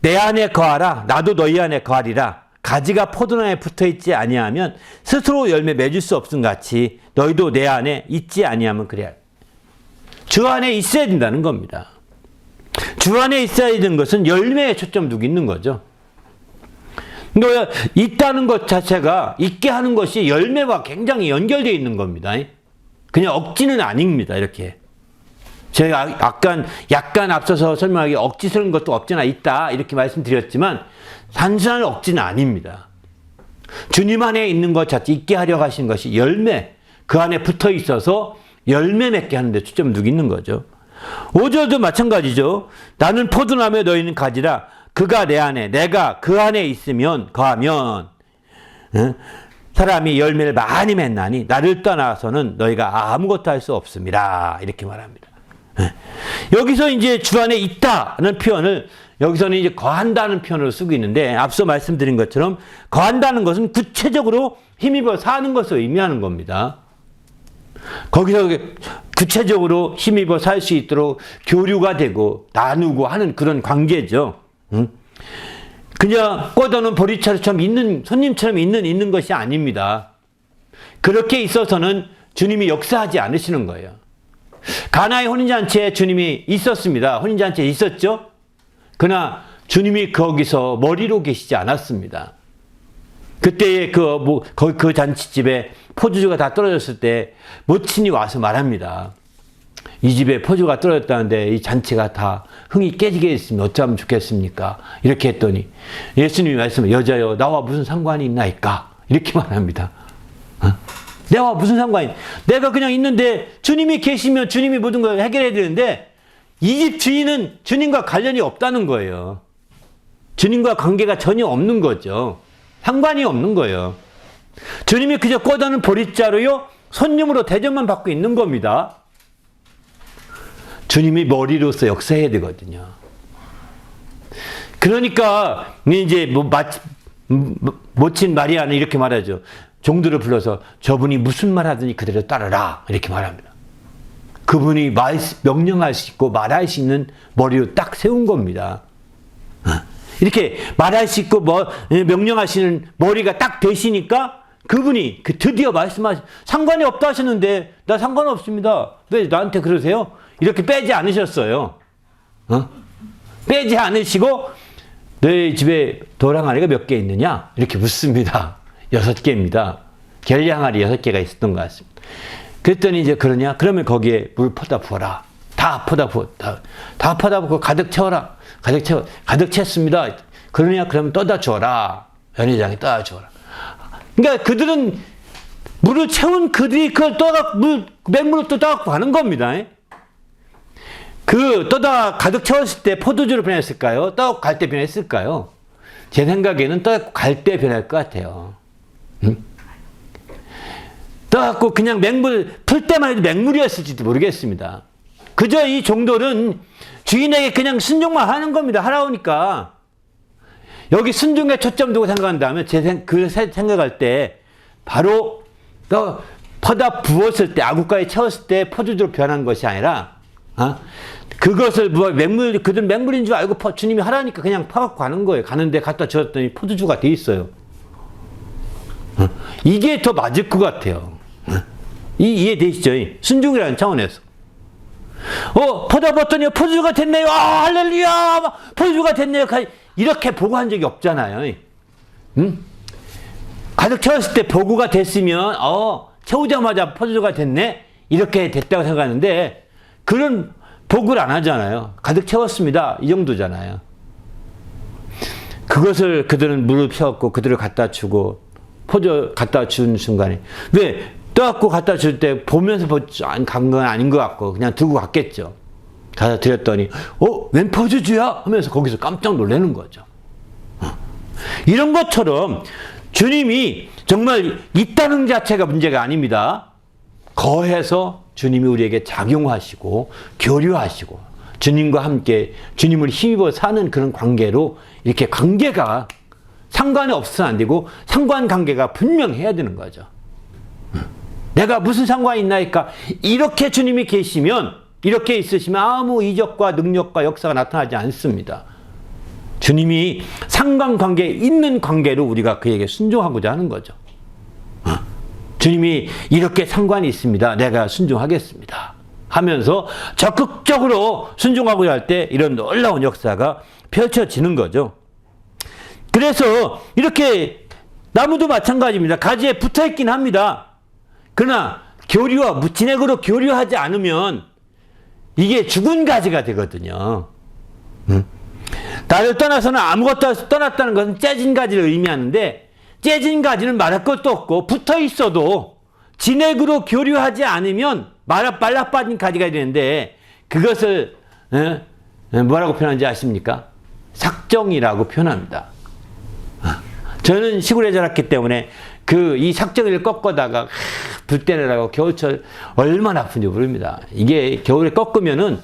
내 안에 거하라, 나도 너희 안에 거하리라. 가지가 포도나무에 붙어있지 아니하면 스스로 열매 맺을 수 없음 같이 너희도 내 안에 있지 아니하면 그래야. 주 안에 있어야 된다는 겁니다. 주 안에 있어야 되는 것은 열매에 초점 두고 있는 거죠. 그러니까 있다는 것 자체가, 있게 하는 것이 열매와 굉장히 연결되어 있는 겁니다. 그냥 억지는 아닙니다. 이렇게 제가 약간 앞서서 설명하기 억지스러운 것도 없지나 있다 이렇게 말씀드렸지만, 단순한 억지는 아닙니다. 주님 안에 있는 것 자체, 있게 하려고 하시는 것이 열매, 그 안에 붙어 있어서 열매 맺게 하는데 초점을 두고 있는 거죠. 5절도 마찬가지죠. 나는 포도나무에 너희는 가지라. 그가 내 안에, 내가 그 안에 있으면, 거하면 사람이 열매를 많이 맺나니 나를 떠나서는 너희가 아무것도 할 수 없습니다. 이렇게 말합니다. 여기서 이제 주 안에 있다는 표현을, 여기서는 이제 거한다는 표현을 쓰고 있는데, 앞서 말씀드린 것처럼 거한다는 것은 구체적으로 힘입어 사는 것을 의미하는 겁니다. 거기서 구체적으로 힘입어 살 수 있도록 교류가 되고 나누고 하는 그런 관계죠. 그냥 꽂아놓은 보리차처럼 있는, 손님처럼 있는 것이 아닙니다. 그렇게 있어서는 주님이 역사하지 않으시는 거예요. 가나의 혼인잔치에 주님이 있었습니다. 혼인잔치에 있었죠? 그러나 주님이 거기서 머리로 계시지 않았습니다. 그때의 그 잔치집에 포도주가 다 떨어졌을 때 모친이 와서 말합니다. 이 집에 포도주가 떨어졌다는데 이 잔치가 다 흥이 깨지게 했으면 어쩌면 좋겠습니까? 이렇게 했더니 예수님이 말씀을, 여자여 나와 무슨 상관이 있나이까? 이렇게 말합니다. 내가 무슨 상관이, 내가 그냥 있는데 주님이 계시면 주님이 모든 걸 해결해야 되는데, 이 집 주인은 주님과 관련이 없다는 거예요. 주님과 관계가 전혀 없는 거죠. 상관이 없는 거예요. 주님이 그저 꽂아놓은 보리자루요, 손님으로 대접만 받고 있는 겁니다. 주님이 머리로서 역사해야 되거든요. 그러니까 이제 모친 마리아는 이렇게 말하죠. 종들을 불러서 저분이 무슨 말 하더니 그대로 따르라 이렇게 말합니다. 그분이 명령할 수 있고 말할 수 있는 머리로 딱 세운 겁니다. 이렇게 말할 수 있고 명령하시는 머리가 딱 되시니까 그분이 드디어 상관이 없다 하셨는데, 나 상관없습니다. 왜 나한테 그러세요? 이렇게 빼지 않으셨어요. 빼지 않으시고, 너희 집에 도랑아리가 몇 개 있느냐? 이렇게 묻습니다. 6개입니다. 결량아리 6개가 있었던 것 같습니다. 그랬더니 이제 그러냐? 그러면 거기에 물 퍼다 부어라. 다 퍼다 부고 가득 채워라. 가득 찼습니다. 그러냐? 그러면 떠다 주어라. 연회장에 떠다 주어라. 그러니까 그들은 물을 채운 그들이 그걸 맹물을 또 떠갖고 가는 겁니다. 떠다 가득 채웠을 때 포도주로 변했을까요? 떡 갈 때 변했을까요? 제 생각에는 떡 갈 때 변할 것 같아요. 떠갖고 그냥 맹물, 풀 때만 해도 맹물이었을지도 모르겠습니다. 그저 이 종들은 주인에게 그냥 순종만 하는 겁니다. 하라오니까. 여기 순종에 초점 두고 생각한다면, 생각할 때, 바로, 퍼다 부었을 때, 아구가에 채웠을 때 포도주로 변한 것이 아니라, 그것을 그들은 맹물인 줄 알고 주님이 하라니까 그냥 파갖고 가는 거예요. 가는데 갖다 주었더니 포도주가 돼 있어요. 이게 더 맞을 것 같아요. 이해되시죠? 순종이라는 차원에서. 퍼다 봤더니 포도주가 됐네요. 할렐루야! 포도주가 됐네요. 이렇게 보고한 적이 없잖아요. 가득 채웠을 때 보고가 됐으면, 채우자마자 포도주가 됐네? 이렇게 됐다고 생각하는데, 그런 보고를 안 하잖아요. 가득 채웠습니다. 이 정도잖아요. 그것을 그들은 물을 피웠고, 그들을 갖다 주고, 포도 갖다 준 순간에. 왜? 떠갖고 갖다 줄 때 보면서 간 건 아닌 것 같고, 그냥 들고 갔겠죠. 가서 드렸더니, 웬 포도주야? 하면서 거기서 깜짝 놀라는 거죠. 이런 것처럼 주님이 정말 있다는 자체가 문제가 아닙니다. 거해서 주님이 우리에게 작용하시고 교류하시고 주님과 함께 주님을 힘입어 사는 그런 관계로 이렇게 관계가 상관이 없어서는 안 되고 상관관계가 분명해야 되는 거죠. 내가 무슨 상관이 있나니까 이렇게 주님이 계시면 이렇게 있으시면 아무 이적과 능력과 역사가 나타나지 않습니다. 주님이 상관관계에 있는 관계로 우리가 그에게 순종하고자 하는 거죠. 주님이 이렇게 상관이 있습니다. 내가 순종하겠습니다. 하면서 적극적으로 순종하고자 할 때 이런 놀라운 역사가 펼쳐지는 거죠. 그래서 이렇게 나무도 마찬가지입니다. 가지에 붙어 있긴 합니다. 그러나 진액으로 교류하지 않으면 이게 죽은 가지가 되거든요. 나를 떠나서는 아무것도 떠났다는 것은 째진 가지를 의미하는데 째진 가지는 말할 것도 없고 붙어 있어도 진액으로 교류하지 않으면 말라 빠진 가지가 되는데 그것을 뭐라고 표현하는지 아십니까? 삭정이라고 표현합니다. 저는 시골에 자랐기 때문에 이 삭정이를 꺾어다가 불 때내라고 겨울철 얼마나 아픈지 모릅니다. 이게 겨울에 꺾으면은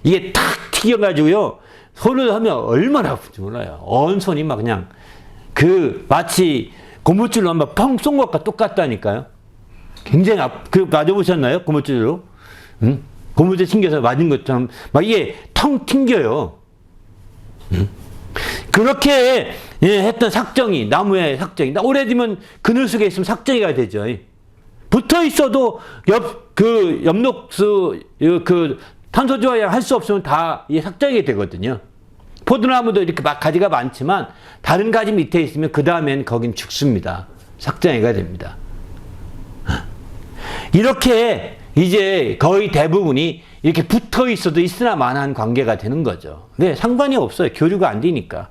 이게 탁 튀겨가지고요. 손을 하면 얼마나 아픈지 몰라요. 온 손이 막 그냥 마치 고무줄로 한번 펑 쏜 것과 똑같다니까요. 굉장히 맞아보셨나요? 고무줄로? 고무줄 튕겨서 맞은 것처럼 막 이게 텅 튕겨요. 그렇게 했던 삭정이, 나무의 삭정이, 오래되면 그늘 속에 있으면 삭정이가 되죠. 붙어 있어도 엽록수, 탄소 조화를 할 수 없으면 다 삭정이 되거든요. 포도나무도 이렇게 막 가지가 많지만 다른 가지 밑에 있으면 그 다음엔 거긴 죽습니다. 삭정이가 됩니다. 이렇게 이제 거의 대부분이 이렇게 붙어 있어도 있으나 마나한 관계가 되는 거죠. 네, 상관이 없어요. 교류가 안 되니까.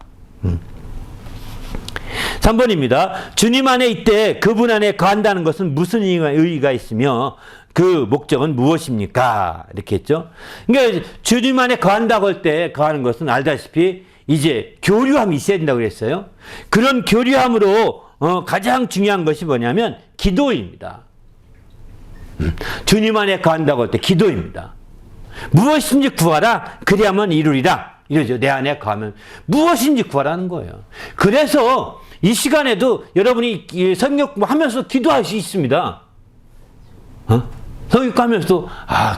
3번입니다. 주님 안에 있되 그분 안에 거한다는 것은 무슨 의의가 있으며 그 목적은 무엇입니까? 이렇게 했죠. 그러니까 주님 안에 거한다고 할 때 거하는 것은 알다시피 이제 교류함이 있어야 된다고 그랬어요. 그런 교류함으로 가장 중요한 것이 뭐냐면 기도입니다. 주님 안에 거한다고 할 때 기도입니다. 무엇인지 구하라 그리하면 이루리라. 이러죠. 내 안에 거하면 무엇인지 구하라는 거예요. 그래서 이 시간에도 여러분이 성경 공부하면서 기도할 수 있습니다. 성경 공부하면서도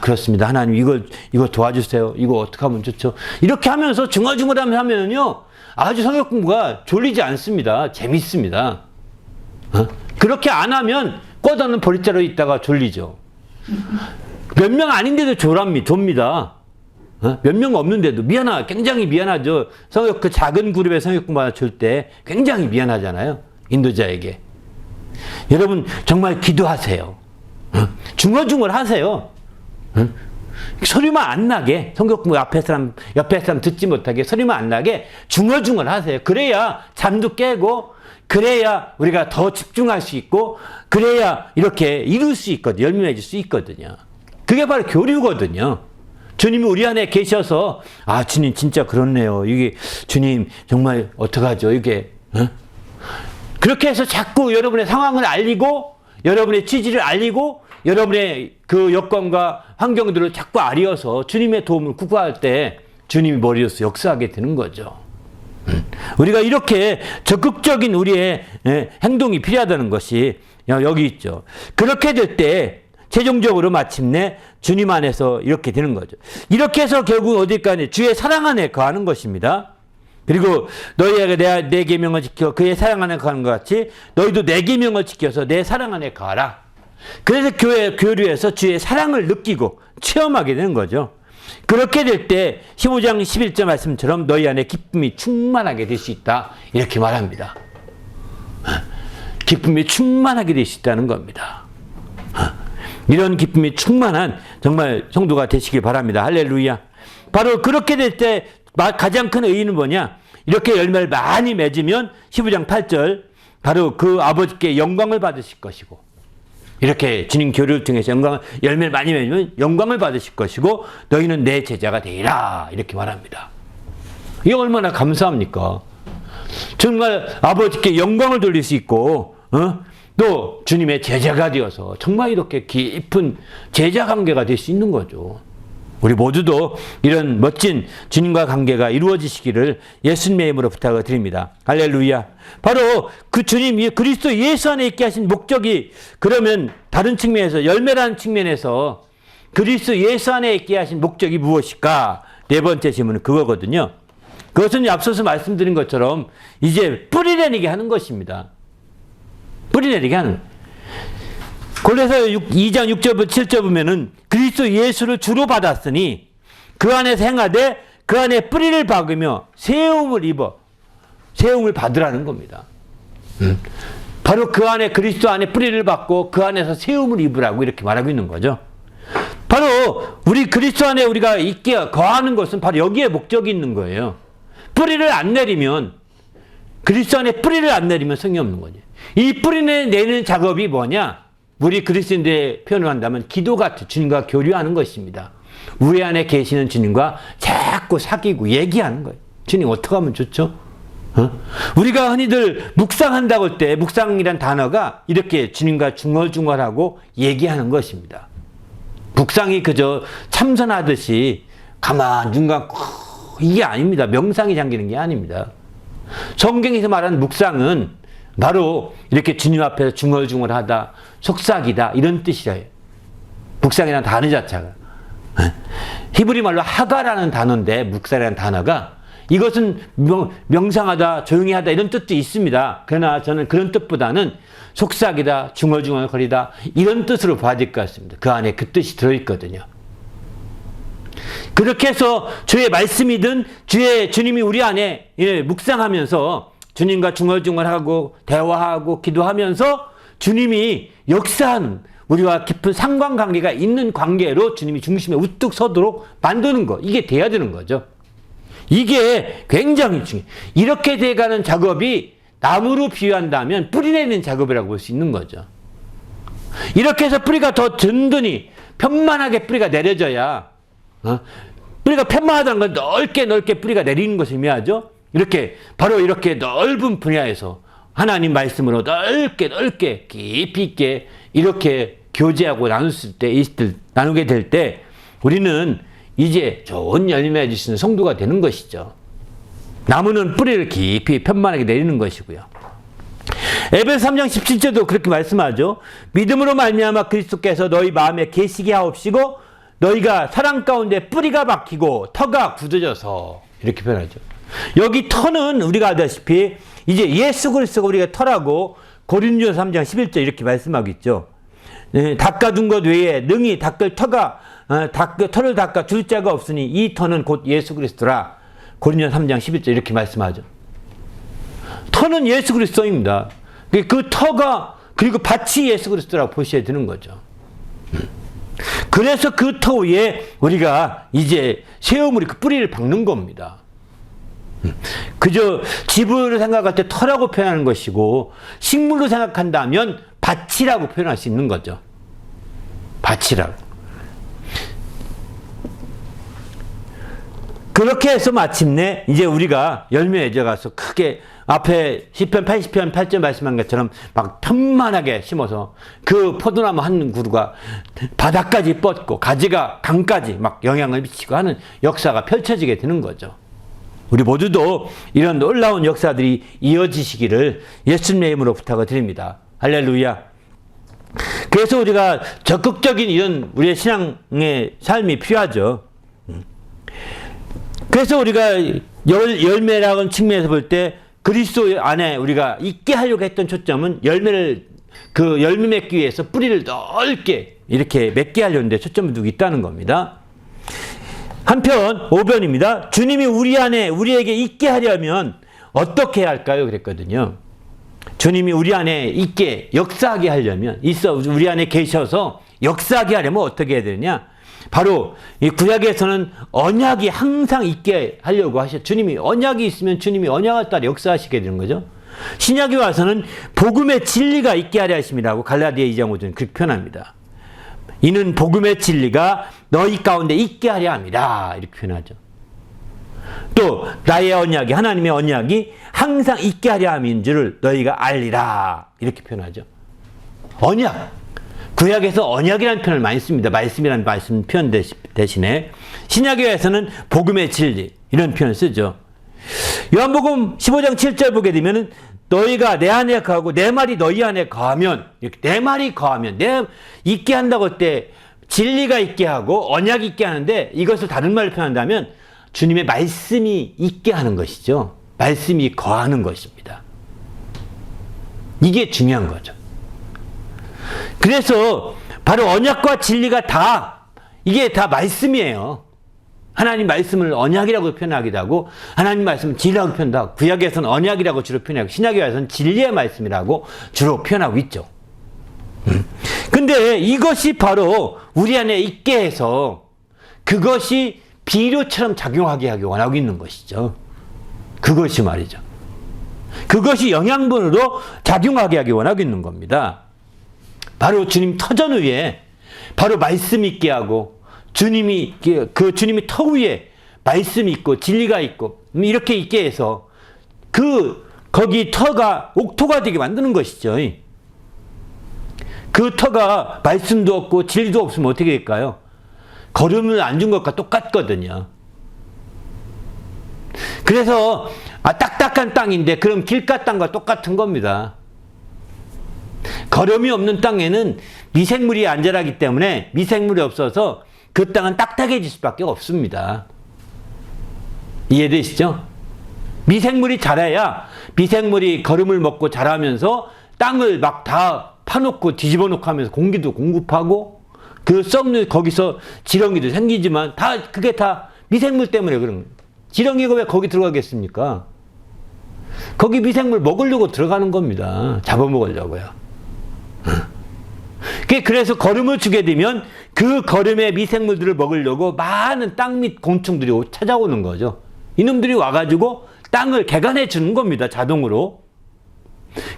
그렇습니다. 하나님 이거 도와주세요. 이거 어떻게 하면 좋죠? 이렇게 하면서 중얼중얼하면서 하면요 아주 성경 공부가 졸리지 않습니다. 재밌습니다. 그렇게 안 하면 꽂아놓은 보리자루 있다가 졸리죠. 몇 명 아닌데도 졸립니다. 몇 명 없는데도 굉장히 미안하죠. 그 작은 그룹의 성역 공부 하나 줄 때 굉장히 미안하잖아요. 인도자에게. 여러분 정말 기도하세요. 중얼중얼 하세요. 소리만 안 나게 성역 공부 옆에 사람 듣지 못하게 소리만 안 나게 중얼중얼 하세요. 그래야 잠도 깨고 그래야 우리가 더 집중할 수 있고 그래야 이렇게 이룰 수 있거든요. 열매맺을 수 있거든요. 그게 바로 교류거든요. 주님이 우리 안에 계셔서 아 주님 진짜 그렇네요. 이게 주님 정말 어떡하죠 이게 그렇게 해서 자꾸 여러분의 상황을 알리고 여러분의 취지를 알리고 여러분의 그 여건과 환경들을 자꾸 알려서 주님의 도움을 구할 때 주님이 머리로서 역사하게 되는 거죠. 우리가 이렇게 적극적인 우리의 행동이 필요하다는 것이 여기 있죠. 그렇게 될 때 최종적으로 마침내 주님 안에서 이렇게 되는 거죠. 이렇게 해서 결국 어디까지 주의 사랑 안에 거하는 것입니다. 그리고 너희에게 내 계명을 지켜 그의 사랑 안에 거하는 것 같이 너희도 내 계명을 지켜서 내 사랑 안에 거하라. 그래서 교류에서 주의 사랑을 느끼고 체험하게 되는 거죠. 그렇게 될 때 15장 11절 말씀처럼 너희 안에 기쁨이 충만하게 될 수 있다. 이렇게 말합니다. 기쁨이 충만하게 될 수 있다는 겁니다. 이런 기쁨이 충만한 정말 성도가 되시길 바랍니다. 할렐루야. 바로 그렇게 될 때 가장 큰 의의는 뭐냐? 이렇게 열매를 많이 맺으면 15장 8절 바로 그 아버지께 영광을 받으실 것이고 이렇게 주님 교류를 통해서 열매를 많이 맺으면 영광을 받으실 것이고 너희는 내 제자가 되리라 이렇게 말합니다. 이게 얼마나 감사합니까? 정말 아버지께 영광을 돌릴 수 있고 또 주님의 제자가 되어서 정말 이렇게 깊은 제자 관계가 될 수 있는 거죠. 우리 모두도 이런 멋진 주님과 관계가 이루어지시기를 예수님의 이름으로 부탁을 드립니다. 할렐루야. 바로 그 주님 그리스도 예수 안에 있게 하신 목적이 그러면 다른 측면에서 열매라는 측면에서 그리스도 예수 안에 있게 하신 목적이 무엇일까? 네 번째 질문은 그거거든요. 그것은 앞서서 말씀드린 것처럼 이제 뿌리 내리게 하는 것입니다. 뿌리 내리게 하는. 골로새 2장 6절부터 7절 보면은 그리스도 예수를 주로 받았으니 그 안에서 행하되 그 안에 뿌리를 박으며 세움을 입어 세움을 받으라는 겁니다. 바로 그 안에 그리스도 안에 뿌리를 박고 그 안에서 세움을 입으라고 이렇게 말하고 있는 거죠. 바로 우리 그리스도 안에 우리가 있게 거하는 것은 바로 여기에 목적이 있는 거예요. 뿌리를 안 내리면 그리스도 안에 뿌리를 안 내리면 성이 없는 거죠. 이 뿌리를 내는 작업이 뭐냐? 우리 그리스도인들의 표현을 한다면 기도가 주님과 교류하는 것입니다. 우리 안에 계시는 주님과 자꾸 사귀고 얘기하는 거예요. 주님 어떻게 하면 좋죠? 우리가 흔히들 묵상한다고 할 때 묵상이란 단어가 이렇게 주님과 중얼중얼하고 얘기하는 것입니다. 묵상이 그저 참선하듯이 가만 눈 감고 이게 아닙니다. 명상이 잠기는 게 아닙니다. 성경에서 말하는 묵상은 바로 이렇게 주님 앞에서 중얼중얼하다, 속삭이다 이런 뜻이에요. 묵상이라는 단어 자체가. 히브리 말로 하가라는 단어인데 묵상이라는 단어가 이것은 명상하다, 조용히 하다 이런 뜻도 있습니다. 그러나 저는 그런 뜻보다는 속삭이다, 중얼중얼거리다 이런 뜻으로 봐야 될 것 같습니다. 그 안에 그 뜻이 들어있거든요. 그렇게 해서 주의 말씀이든 주님이 우리 안에 묵상하면서 주님과 중얼중얼하고 대화하고 기도하면서 주님이 역사하는 우리와 깊은 상관관계가 있는 관계로 주님이 중심에 우뚝 서도록 만드는 것. 이게 돼야 되는 거죠. 이게 굉장히 중요해요. 이렇게 돼가는 작업이 나무로 비유한다면 뿌리 내리는 작업이라고 볼 수 있는 거죠. 이렇게 해서 뿌리가 더 든든히 편만하게 뿌리가 내려져야 뿌리가 편만하다는 건 넓게 뿌리가 내리는 것을 의미하죠. 이렇게 바로 이렇게 넓은 분야에서 하나님 말씀으로 넓게 깊이 있게 이렇게 교제하고 나누게 될 때 우리는 이제 좋은 열매 주시는 성도가 되는 것이죠. 나무는 뿌리를 깊이 편만하게 내리는 것이고요. 에베소 3장 17절도 그렇게 말씀하죠. 믿음으로 말미암아 그리스도께서 너희 마음에 계시게 하옵시고 너희가 사랑 가운데 뿌리가 박히고 터가 굳어져서 이렇게 표현하죠. 여기 터는 우리가 알다시피 이제 예수 그리스도가 우리가 터라고 고린도전서 3장 11절 이렇게 말씀하고 있죠. 닦아둔 것 외에 능히 닦을 터를 닦아 줄 자가 없으니 이 터는 곧 예수 그리스도라. 고린도전서 3장 11절 이렇게 말씀하죠. 터는 예수 그리스도입니다. 그 터가 그리고 밭이 예수 그리스도라고 보셔야 되는 거죠. 그래서 그 터 위에 우리가 이제 세우물이 그 뿌리를 박는 겁니다. 그저 집을 생각할 때 터라고 표현하는 것이고 식물로 생각한다면 밭이라고 표현할 수 있는 거죠. 밭이라고. 그렇게 해서 마침내 이제 우리가 열매 맺어가서 크게 앞에 시편 80편 8절 말씀한 것처럼 막 편만하게 심어서 그 포도나무 한 그루가 바닥까지 뻗고 가지가 강까지 막 영향을 미치고 하는 역사가 펼쳐지게 되는 거죠. 우리 모두도 이런 놀라운 역사들이 이어지시기를 예수님의 이름으로 부탁을 드립니다. 할렐루야. 그래서 우리가 적극적인 이런 우리의 신앙의 삶이 필요하죠. 그래서 우리가 열매라는 측면에서 볼 때 그리스도 안에 우리가 있게 하려고 했던 초점은 그 열매 맺기 위해서 뿌리를 넓게 이렇게 맺게 하려는데 초점을 두고 있다는 겁니다. 한편 5번입니다. 주님이 우리 안에 우리에게 있게 하려면 어떻게 해야 할까요? 그랬거든요. 주님이 우리 안에 있게 역사하게 하려면 우리 안에 계셔서 역사하게 하려면 어떻게 해야 되느냐? 바로 이 구약에서는 언약이 항상 있게 하려고 하셨죠. 주님이 언약이 있으면 주님이 언약을 따라 역사하시게 되는 거죠. 신약에 와서는 복음의 진리가 있게 하려 하심이라고 갈라디아 2장 5절 그렇게 표현합니다. 이는 복음의 진리가 너희 가운데 있게 하려 함이라 이렇게 표현하죠. 또 나의 언약이 하나님의 언약이 항상 있게 하려 함인 줄을 너희가 알리라 이렇게 표현하죠. 언약. 구약에서 언약이라는 표현을 많이 씁니다. 말씀이라는 말씀 표현 대신에 신약에서는 복음의 진리 이런 표현을 쓰죠. 요한복음 15장 7절 보게 되면은 너희가 내 안에 거하고 내 말이 너희 안에 거하면 이렇게 내 말이 거하면 내 있게 한다고 할 때 진리가 있게 하고 언약이 있게 하는데 이것을 다른 말로 표현한다면 주님의 말씀이 있게 하는 것이죠. 말씀이 거하는 것입니다. 이게 중요한 거죠. 그래서 바로 언약과 진리가 이게 다 말씀이에요. 하나님 말씀을 언약이라고 표현하기도 하고 하나님 말씀을 진리라고 표현도 하고 구약에서는 언약이라고 주로 표현하고 신약에서는 진리의 말씀이라고 주로 표현하고 있죠. 근데 이것이 바로 우리 안에 있게 해서 그것이 비료처럼 작용하게 하기 원하고 있는 것이죠. 그것이 말이죠. 그것이 영양분으로 작용하게 하기 원하고 있는 겁니다. 바로 주님 터전 위에 바로 말씀 있게 하고 주님이 터 위에 말씀이 있고 진리가 있고 이렇게 있게 해서 거기 터가 옥토가 되게 만드는 것이죠. 그 터가 말씀도 없고 진리도 없으면 어떻게 될까요? 걸음을 안 준 것과 똑같거든요. 그래서 딱딱한 땅인데 그럼 길가 땅과 똑같은 겁니다. 걸음이 없는 땅에는 미생물이 안 자라기 때문에 미생물이 없어서 그 땅은 딱딱해질 수밖에 없습니다. 이해되시죠? 미생물이 자라야 미생물이 걸음을 먹고 자라면서 땅을 막 다 파놓고 뒤집어 놓고 하면서 공기도 공급하고 그 썩는 거기서 지렁이도 생기지만 그게 다 미생물 때문에 그런 거예요. 지렁이가 왜 거기 들어가겠습니까? 거기 미생물 먹으려고 들어가는 겁니다. 잡아먹으려고요. 그래서 걸음을 주게 되면 그 걸음의 미생물들을 먹으려고 많은 땅 밑 곤충들이 찾아오는 거죠. 이놈들이 와가지고 땅을 개간해 주는 겁니다. 자동으로.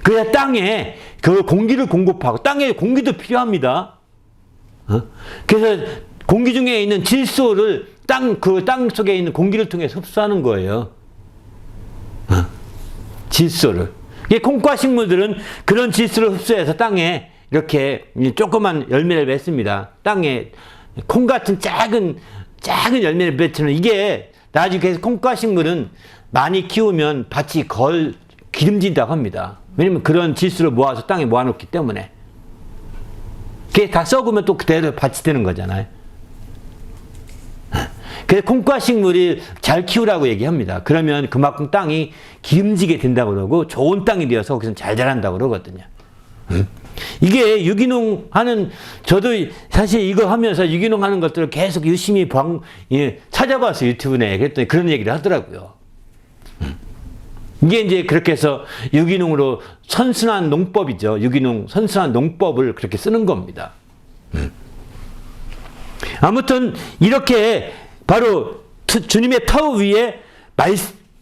그래야 땅에 그 공기를 공급하고 땅에 공기도 필요합니다. 그래서 공기 중에 있는 질소를 그 땅 속에 있는 공기를 통해서 흡수하는 거예요. 질소를. 콩과 식물들은 그런 질소를 흡수해서 땅에 이렇게 조그만 열매를 맺습니다. 땅에 콩 같은 작은 열매를 맺는 이게 나중에 그래서 콩과 식물은 많이 키우면 밭이 기름진다고 합니다. 왜냐면 그런 질소를 모아서 땅에 모아놓기 때문에. 그게 다 썩으면 또 그대로 밭이 되는 거잖아요. 그래서 콩과 식물이 잘 키우라고 얘기합니다. 그러면 그만큼 땅이 기름지게 된다고 그러고 좋은 땅이 되어서 거기서 잘 자란다고 그러거든요. 이게 유기농 하는, 저도 사실 이거 하면서 유기농 하는 것들을 계속 열심히 찾아봤어요. 유튜브에. 그랬더니 그런 얘기를 하더라고요. 이게 이제 그렇게 해서 유기농으로 선순환 농법이죠. 유기농 선순환 농법을 그렇게 쓰는 겁니다. 아무튼 이렇게 바로 주님의 터 위에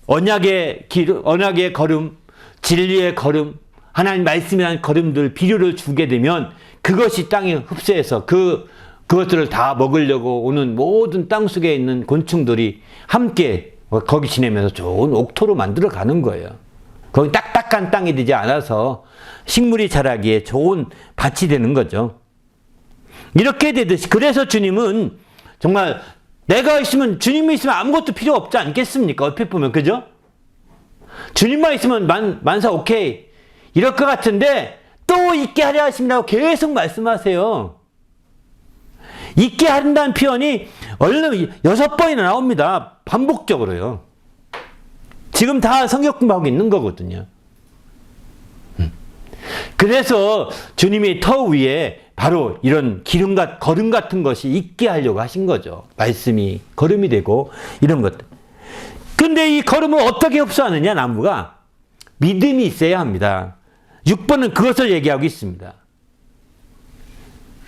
언약의 걸음, 진리의 걸음, 하나님 말씀이라는 걸음들 비료를 주게 되면 그것이 땅에 흡수해서 그 그것들을 다 먹으려고 오는 모든 땅속에 있는 곤충들이 함께 거기 지내면서 좋은 옥토로 만들어 가는 거예요. 거기 딱딱한 땅이 되지 않아서 식물이 자라기에 좋은 밭이 되는 거죠. 이렇게 되듯이 그래서 주님은 정말 내가 있으면 주님이 있으면 아무것도 필요 없지 않겠습니까? 얼핏 보면 그죠? 주님만 있으면 만사 오케이 이럴 것 같은데 또 있게 하려 하심이라고 계속 말씀하세요. 있게 한다는 표현이 얼른 6번이나 나옵니다. 반복적으로요. 지금 다 성경 공부하고 있는 거거든요. 그래서 주님이 터 위에 바로 이런 거름 같은 것이 있게 하려고 하신 거죠. 말씀이 거름이 되고 이런 것들. 근데 이 거름을 어떻게 흡수하느냐, 나무가? 믿음이 있어야 합니다. 6번은 그것을 얘기하고 있습니다.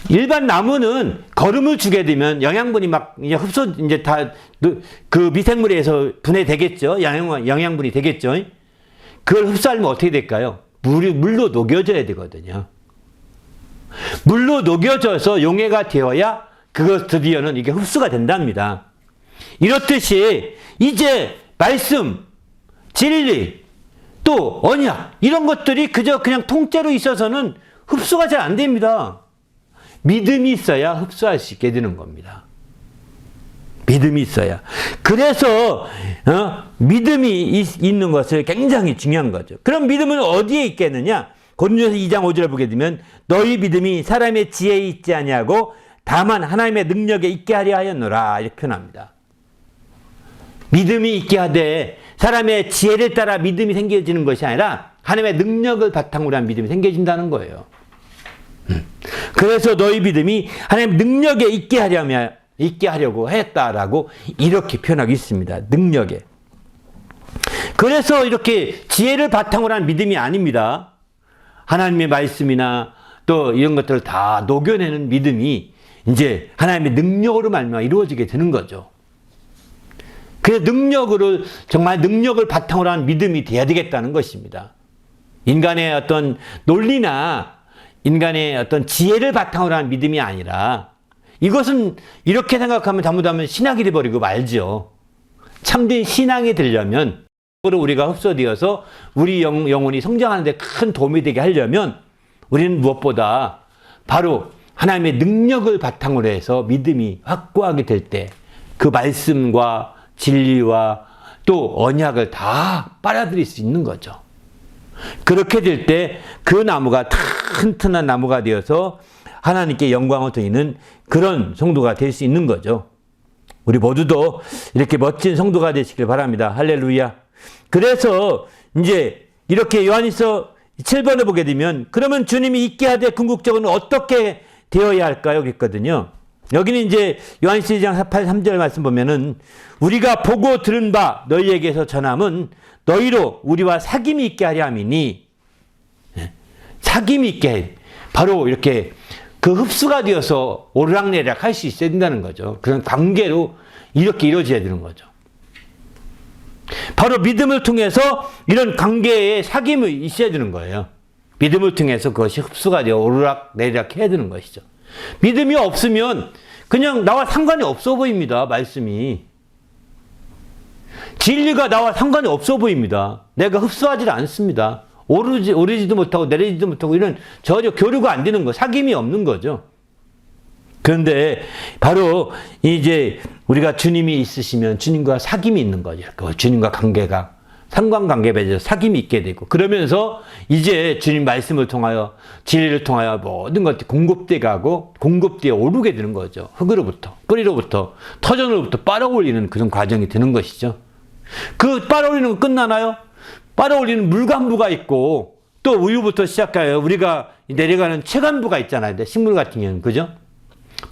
일반 나무는 거름을 주게 되면 영양분이 막 이제 이제 다 그 미생물에서 분해되겠죠. 영양분이 되겠죠. 그걸 흡수하려면 어떻게 될까요? 물로 녹여져야 되거든요. 물로 녹여져서 용해가 되어야 그것 드디어는 이게 흡수가 된답니다. 이렇듯이 이제 말씀, 진리, 또 언약 이런 것들이 그냥 통째로 있어서는 흡수가 잘 안 됩니다. 믿음이 있어야 흡수할 수 있게 되는 겁니다. 믿음이 있어야. 그래서 믿음이 있는 것을 굉장히 중요한 거죠. 그럼 믿음은 어디에 있겠느냐? 고린도서 2장 5절을 보게 되면 너희 믿음이 사람의 지혜에 있지 아니하고 다만 하나님의 능력에 있게 하려 하였노라 이렇게 표현합니다. 믿음이 있게 하되 사람의 지혜를 따라 믿음이 생겨지는 것이 아니라 하나님의 능력을 바탕으로 한 믿음이 생겨진다는 거예요. 그래서 너희 믿음이 하나님의 능력에 있게 하려고 했다라고 이렇게 표현하고 있습니다. 능력에. 그래서 이렇게 지혜를 바탕으로 한 믿음이 아닙니다. 하나님의 말씀이나 또 이런 것들을 다 녹여내는 믿음이 이제 하나님의 능력으로 말미암아 이루어지게 되는 거죠. 그래서 정말 능력을 바탕으로 한 믿음이 돼야 되겠다는 것입니다. 인간의 어떤 논리나 인간의 어떤 지혜를 바탕으로 한 믿음이 아니라 이것은 이렇게 생각하면 잘못하면 신학이 돼버리고 말죠. 참된 신앙이 되려면 우리가 흡수되어서 우리 영혼이 성장하는 데 큰 도움이 되게 하려면 우리는 무엇보다 바로 하나님의 능력을 바탕으로 해서 믿음이 확고하게 될 때 그 말씀과 진리와 또 언약을 다 빨아들일 수 있는 거죠. 그렇게 될 때 그 나무가 튼튼한 나무가 되어서 하나님께 영광을 드리는 그런 성도가 될 수 있는 거죠. 우리 모두도 이렇게 멋진 성도가 되시길 바랍니다. 할렐루야. 그래서 이제 이렇게 요한일서 7번을 보게 되면 그러면 주님이 있게 하되 궁극적으로 어떻게 되어야 할까요? 그랬거든요. 여기는 이제 요한일서 2장 3절 말씀 보면은 우리가 보고 들은 바 너희에게서 전함은 너희로 우리와 사귐이 있게 하려 함이니 사귐이 있게 바로 이렇게 그 흡수가 되어서 오르락내리락 할 수 있어야 된다는 거죠. 그런 관계로 이렇게 이루어져야 되는 거죠. 바로 믿음을 통해서 이런 관계에 사귐이 있어야 되는 거예요. 믿음을 통해서 그것이 흡수가 되어 오르락내리락 해야 되는 것이죠. 믿음이 없으면 그냥 나와 상관이 없어 보입니다. 말씀이. 진리가 나와 상관이 없어 보입니다. 내가 흡수하지 않습니다. 오르지도 못하고 내리지도 못하고 이런 전혀 교류가 안 되는 거, 사귐이 없는 거죠. 그런데 바로 이제 우리가 주님이 있으시면 주님과 사귐이 있는 거죠. 주님과 관계가 상관관계 맺어서 사귐이 있게 되고 그러면서 이제 주님 말씀을 통하여 진리를 통하여 모든 것들이 공급되어 가고 공급되어 오르게 되는 거죠. 흙으로부터 뿌리로부터 터전으로부터 빨아올리는 그런 과정이 되는 것이죠. 그 빨아올리는 건 끝나나요? 빨아올리는 물관부가 있고 또 우유부터 시작하여 우리가 내려가는 체관부가 있잖아요. 식물 같은 경우는 그죠?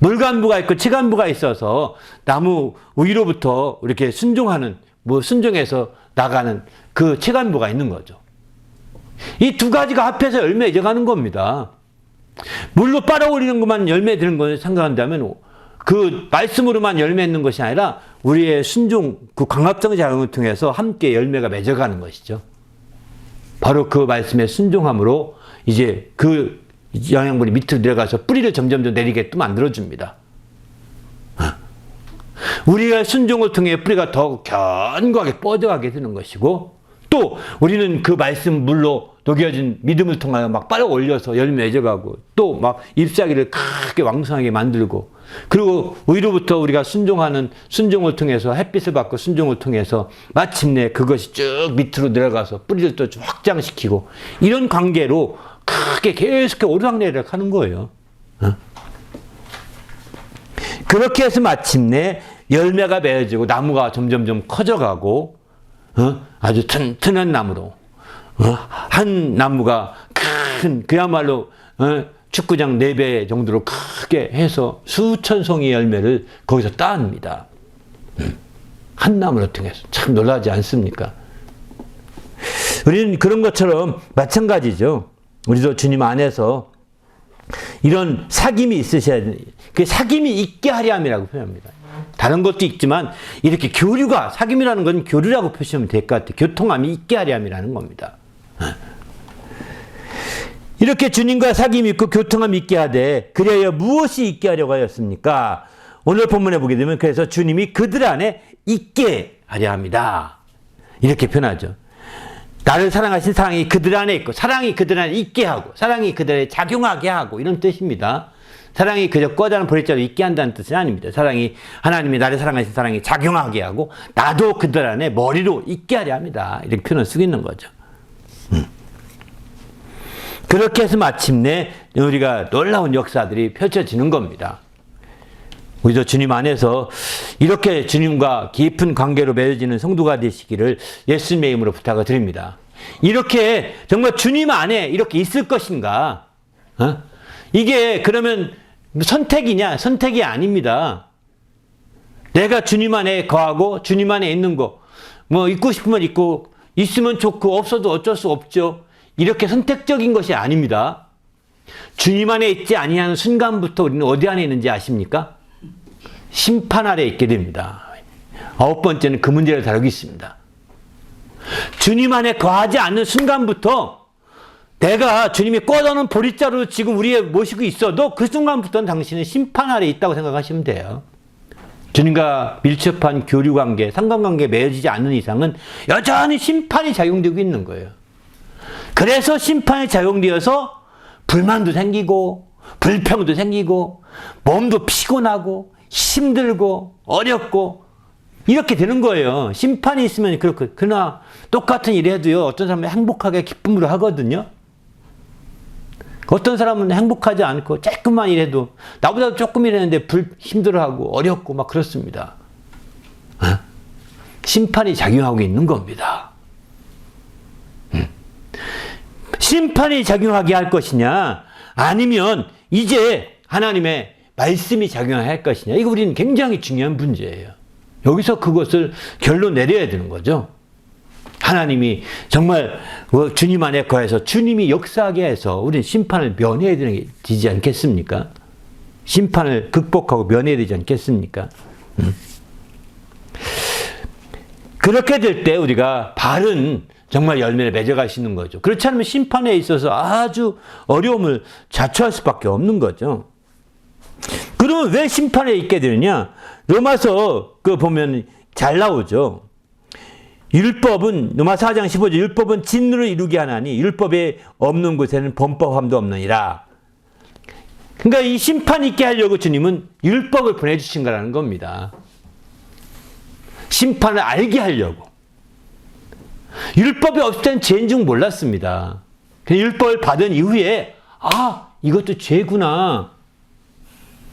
물관부가 있고 체관부가 있어서 나무 우유로부터 이렇게 순종해서 나가는 그 체관부가 있는 거죠. 이 두 가지가 합해서 열매 맺어가는 겁니다. 물로 빨아올리는 것만 열매 되는 걸 생각한다면 그 말씀으로만 열매 맺는 것이 아니라 우리의 순종, 그 광합성 작용을 통해서 함께 열매가 맺어가는 것이죠. 바로 그 말씀의 순종함으로 이제 그 영양분이 밑으로 내려가서 뿌리를 점점 더 내리게 또 만들어줍니다. 우리가 순종을 통해 뿌리가 더 견고하게 뻗어가게 되는 것이고, 또 우리는 그 말씀 물로 녹여진 믿음을 통하여 막 빨아 올려서 열매 맺어가고, 또 막 잎사귀를 크게 왕성하게 만들고, 그리고 위로부터 우리가 순종을 통해서 햇빛을 받고 순종을 통해서 마침내 그것이 쭉 밑으로 내려가서 뿌리를 또 확장시키고, 이런 관계로 크게 계속 오르락내리락 하는 거예요. 그렇게 해서 마침내 열매가 맺어지고 나무가 점점점 커져가고, 아주 튼튼한 나무로, 한 나무가 큰, 그야말로 축구장 4배 정도로 크게 해서 수천 송이 열매를 거기서 따옵니다. 한 나무를 통해서. 참 놀라지 않습니까? 우리는 그런 것처럼 마찬가지죠. 우리도 주님 안에서 이런 사귐이 있으셔야 돼요. 그 사귐이 있게 하렴이라고 표현합니다. 다른 것도 있지만 이렇게 교류가, 사귐이라는 건 교류라고 표시하면 될 것 같아요. 교통함이 있게 하렴이라는 겁니다. 이렇게 주님과 사귐이 있고 교통함이 있게 하되 그래야 무엇이 있게 하려고 하였습니까? 오늘 본문에 보게 되면 그래서 주님이 그들 안에 있게 하려 합니다. 이렇게 표현하죠. 나를 사랑하신 사랑이 그들 안에 있고, 사랑이 그들 안에 있게 하고, 사랑이 그들에 작용하게 하고, 이런 뜻입니다. 사랑이 그저 꺼자는 보리자루 있게 한다는 뜻은 아닙니다. 사랑이, 하나님이 나를 사랑하신 사랑이 작용하게 하고, 나도 그들 안에 머리로 있게 하려 합니다. 이렇게 표현을 쓰고 있는 거죠. 그렇게 해서 마침내 우리가 놀라운 역사들이 펼쳐지는 겁니다. 우리도 주님 안에서 이렇게 주님과 깊은 관계로 맺어지는 성도가 되시기를 예수님의 이름으로 부탁을 드립니다. 이렇게 정말 주님 안에 이렇게 있을 것인가? 이게 그러면 선택이냐? 선택이 아닙니다. 내가 주님 안에 거하고 주님 안에 있는 거, 뭐 있고 싶으면 있고 있으면 좋고 없어도 어쩔 수 없죠. 이렇게 선택적인 것이 아닙니다. 주님 안에 있지 아니하는 순간부터 우리는 어디 안에 있는지 아십니까? 심판 아래 있게 됩니다. 9번째는 그 문제를 다루고 있습니다. 주님 안에 거하지 않는 순간부터 내가 주님이 꺼놓은 보리자루 지금 우리에 모시고 있어도 그 순간부터는 당신은 심판 아래 있다고 생각하시면 돼요. 주님과 밀접한 교류관계, 상관관계에 맺어지지 않는 이상은 여전히 심판이 작용되고 있는 거예요. 그래서 심판이 작용되어서 불만도 생기고 불평도 생기고 몸도 피곤하고 힘들고 어렵고 이렇게 되는 거예요. 심판이 있으면 그렇고. 그러나 똑같은 일 해도요, 어떤 사람은 행복하게 기쁨으로 하거든요. 어떤 사람은 행복하지 않고 조금만 일해도 나보다 조금 일했는데 힘들어하고 어렵고 막 그렇습니다. 심판이 작용하고 있는 겁니다. 심판이 작용하게 할 것이냐, 아니면 이제 하나님의 말씀이 작용해야 할 것이냐, 이거 우리는 굉장히 중요한 문제예요. 여기서 그것을 결론 내려야 되는 거죠. 하나님이 정말 주님 안에 거해서 주님이 역사하게 해서 우리는 심판을 면해야 되지 않겠습니까? 심판을 극복하고 면해야 되지 않겠습니까? 그렇게 될 때 우리가 바른 정말 열매를 맺어갈 수 있는 거죠. 그렇지 않으면 심판에 있어서 아주 어려움을 자초할 수밖에 없는 거죠. 그러면 왜 심판에 있게 되느냐? 로마서 보면 잘 나오죠. 율법은, 로마서 4장 15절, 율법은 진노를 이루게 하나니 율법에 없는 곳에는 범법함도 없느니라. 그러니까 이 심판 있게 하려고 주님은 율법을 보내주신 거라는 겁니다. 심판을 알게 하려고. 율법이 없을 때는 죄인 줄 몰랐습니다. 율법을 받은 이후에 아, 이것도 죄구나.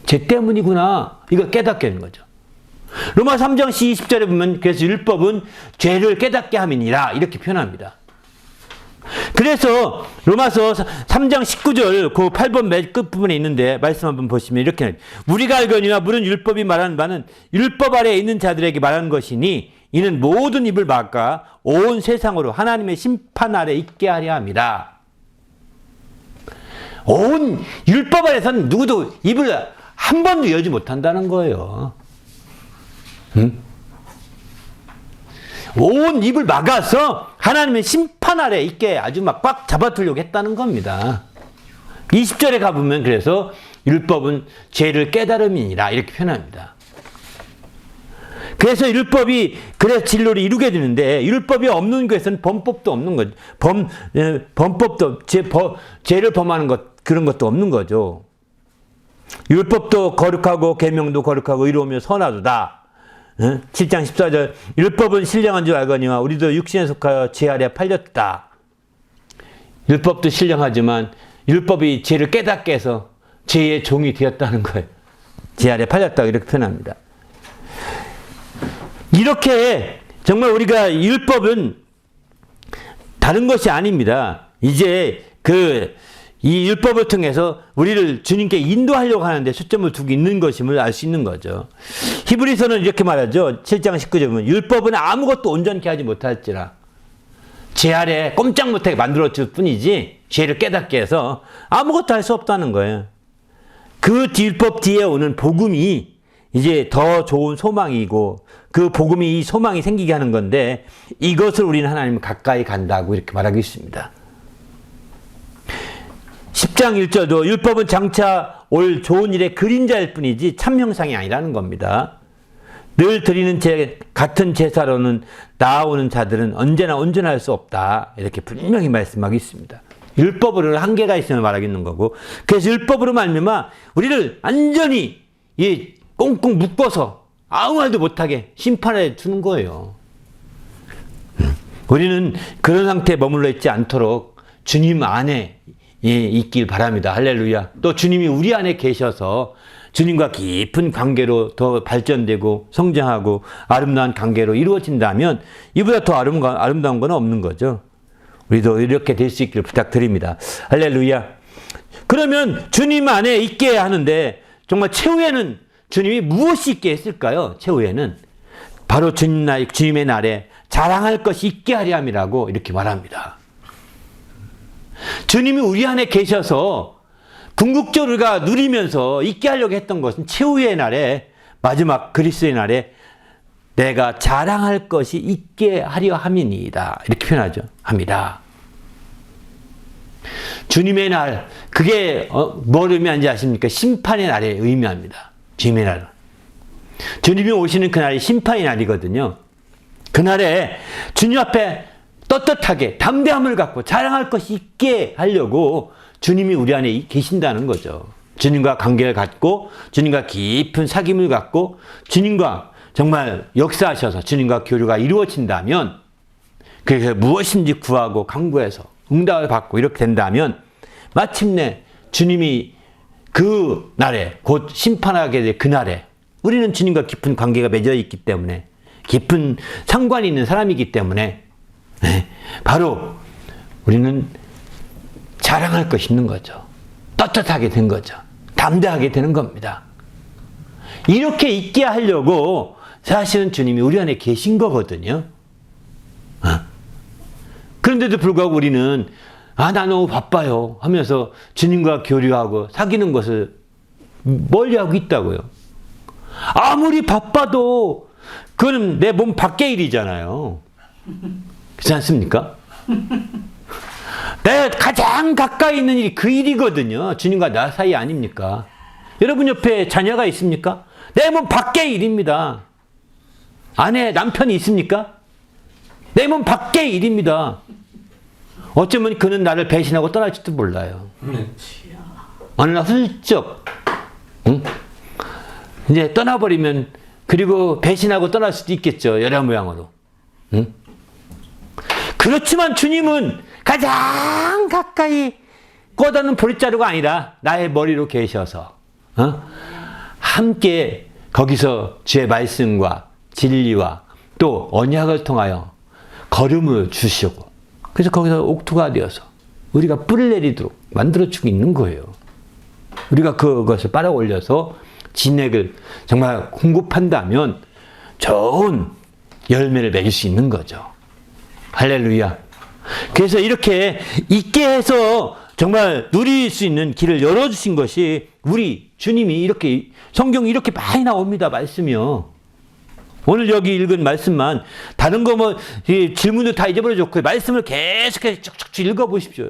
죄 때문이구나. 이걸 깨닫게 되는 거죠. 로마 3장 20절에 보면 그래서 율법은 죄를 깨닫게 함이니라 이렇게 표현합니다. 그래서 로마서 3장 19절 그 8번 맨 끝부분에 있는데 말씀 한번 보시면 이렇게 우리가 알거니와 물은 율법이 말하는 바는 율법 아래에 있는 자들에게 말하는 것이니 이는 모든 입을 막아 온 세상으로 하나님의 심판 아래 있게 하려 합니다. 온 율법 아래서는 누구도 입을 한 번도 열지 못한다는 거예요. 온 입을 막아서 하나님의 심판 아래 있게 아주 막 꽉 잡아두려고 했다는 겁니다. 20절에 가보면 그래서 율법은 죄를 깨달음이니라 이렇게 표현합니다. 그래서 율법이 그래서 진로를 이루게 되는데 율법이 없는 것에서는 범법도 없는 거죠. 범법도 죄를 범하는 것 그런 것도 없는 거죠. 율법도 거룩하고 계명도 거룩하고 의로우며 선하도다. 7장 14절 율법은 신령한 줄 알거니와 우리도 육신에 속하여 죄 아래 팔렸다. 율법도 신령하지만 율법이 죄를 깨닫게 해서 죄의 종이 되었다는 거예요. 죄 아래 팔렸다 이렇게 표현합니다. 이렇게 정말 우리가 율법은 다른 것이 아닙니다. 이제 이 율법을 통해서 우리를 주님께 인도하려고 하는데 초점을 두고 있는 것임을 알 수 있는 거죠. 히브리서는 이렇게 말하죠. 7장 19절 보면 율법은 아무것도 온전케 하지 못할지라 죄 아래 꼼짝 못하게 만들어줄 뿐이지 죄를 깨닫게 해서 아무것도 할 수 없다는 거예요. 그 율법 뒤에 오는 복음이 이제 더 좋은 소망이고 그 복음이 이 소망이 생기게 하는 건데 이것을 우리는 하나님 가까이 간다고 이렇게 말하고 있습니다. 10장 1절도 율법은 장차 올 좋은 일의 그림자일 뿐이지 참 형상이 아니라는 겁니다. 늘 드리는 같은 제사로는 나아오는 자들은 언제나 온전할 수 없다. 이렇게 분명히 말씀하고 있습니다. 율법으로는 한계가 있음을 말하고 있는 거고 그래서 율법으로 말미암아 우리를 완전히 꽁꽁 묶어서 아무 말도 못하게 심판해 주는 거예요. 우리는 그런 상태에 머물러 있지 않도록 주님 안에 있길 바랍니다. 할렐루야. 또 주님이 우리 안에 계셔서 주님과 깊은 관계로 더 발전되고 성장하고 아름다운 관계로 이루어진다면 이보다 더 아름다운 건 없는 거죠. 우리도 이렇게 될 수 있기를 부탁드립니다. 할렐루야. 그러면 주님 안에 있게 하는데 정말 최후에는 주님이 무엇이 있게 했을까요? 최후에는 바로 주님의 날에 자랑할 것이 있게 하려 함이라고 이렇게 말합니다. 주님이 우리 안에 계셔서 궁극적으로 우리가 누리면서 있게 하려고 했던 것은 최후의 날에 마지막 그리스도의 날에 내가 자랑할 것이 있게 하려 함이니이다. 이렇게 표현하죠. 합니다. 주님의 날 그게 뭘 의미하는지 아십니까? 심판의 날에 의미합니다. 주님의 날. 주님이 오시는 그날이 심판의 날이거든요. 그날에 주님 앞에 떳떳하게 담대함을 갖고 자랑할 것이 있게 하려고 주님이 우리 안에 계신다는 거죠. 주님과 관계를 갖고 주님과 깊은 사귐을 갖고 주님과 정말 역사하셔서 주님과 교류가 이루어진다면 그래서 무엇인지 구하고 간구해서 응답을 받고 이렇게 된다면 마침내 주님이 그 날에 곧 심판하게 될 그날에 우리는 주님과 깊은 관계가 맺어 있기 때문에 깊은 상관이 있는 사람이기 때문에 바로 우리는 자랑할 것이 있는 거죠. 떳떳하게 된 거죠. 담대하게 되는 겁니다. 이렇게 있게 하려고 사실은 주님이 우리 안에 계신 거거든요. 그런데도 불구하고 우리는 나 너무 바빠요 하면서 주님과 교류하고 사귀는 것을 멀리하고 있다고요. 아무리 바빠도 그건 내 몸 밖의 일이잖아요. 그렇지 않습니까? 내가 가장 가까이 있는 일이 그 일이거든요. 주님과 나 사이 아닙니까? 여러분 옆에 자녀가 있습니까? 내 몸 밖의 일입니다. 아내, 남편이 있습니까? 내 몸 밖의 일입니다. 어쩌면 그는 나를 배신하고 떠날지도 몰라요. 어느 날 훌쩍 이제 떠나버리면 그리고 배신하고 떠날 수도 있겠죠. 여러 모양으로. 그렇지만 주님은 가장 가까이 꽂아놓은 보릿자루가 아니라 나의 머리로 계셔서 함께 거기서 주의 말씀과 진리와 또 언약을 통하여 걸음을 주시고 그래서 거기서 옥토가 되어서 우리가 뿌리를 내리도록 만들어주고 있는 거예요. 우리가 그것을 빨아 올려서 진액을 정말 공급한다면 좋은 열매를 맺을 수 있는 거죠. 할렐루야. 그래서 이렇게 있게 해서 정말 누릴 수 있는 길을 열어주신 것이 우리 주님이 이렇게 성경이 이렇게 많이 나옵니다. 말씀이요. 오늘 여기 읽은 말씀만 다른 거 질문도 다 잊어버려 줬고 말씀을 계속해서 쭉쭉 읽어보십시오.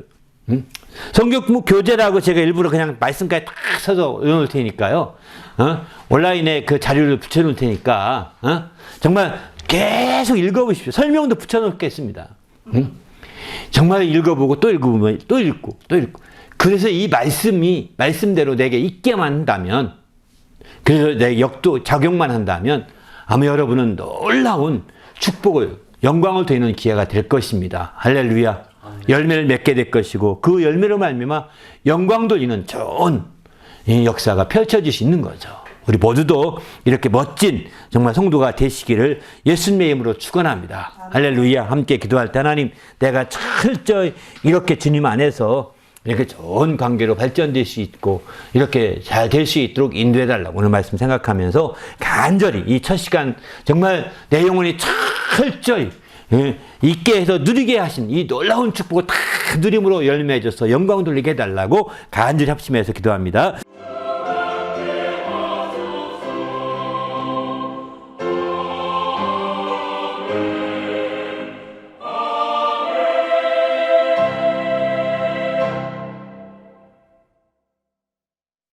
성경 교재라고 제가 일부러 그냥 말씀까지 딱 써서 넣을 테니까요. 온라인에 그 자료를 붙여놓을 테니까 정말 계속 읽어보십시오. 설명도 붙여놓겠습니다. 정말 읽어보고 또 읽어보면 또 읽고 또 읽고. 그래서 이 말씀대로 내게 있게만 한다면, 그래서 내 역도 작용만 한다면 아마 여러분은 놀라운 축복을, 영광을 되는 기회가 될 것입니다. 할렐루야. 열매를 맺게 될 것이고, 그 열매로 말미암아 영광 돌리는 좋은 역사가 펼쳐질 수 있는 거죠. 우리 모두도 이렇게 멋진 정말 성도가 되시기를 예수님의 이름으로 축원합니다. 할렐루야. 함께 기도할 때 하나님, 내가 철저히 이렇게 주님 안에서 이렇게 좋은 관계로 발전될 수 있고 이렇게 잘 될 수 있도록 인도해달라고 오늘 말씀 생각하면서 간절히 이 첫 시간 정말 내 영혼이 철저히 있게 해서 누리게 하신 이 놀라운 축복을 다 누림으로 열매해줘서 영광 돌리게 해달라고 간절히 합심해서 기도합니다.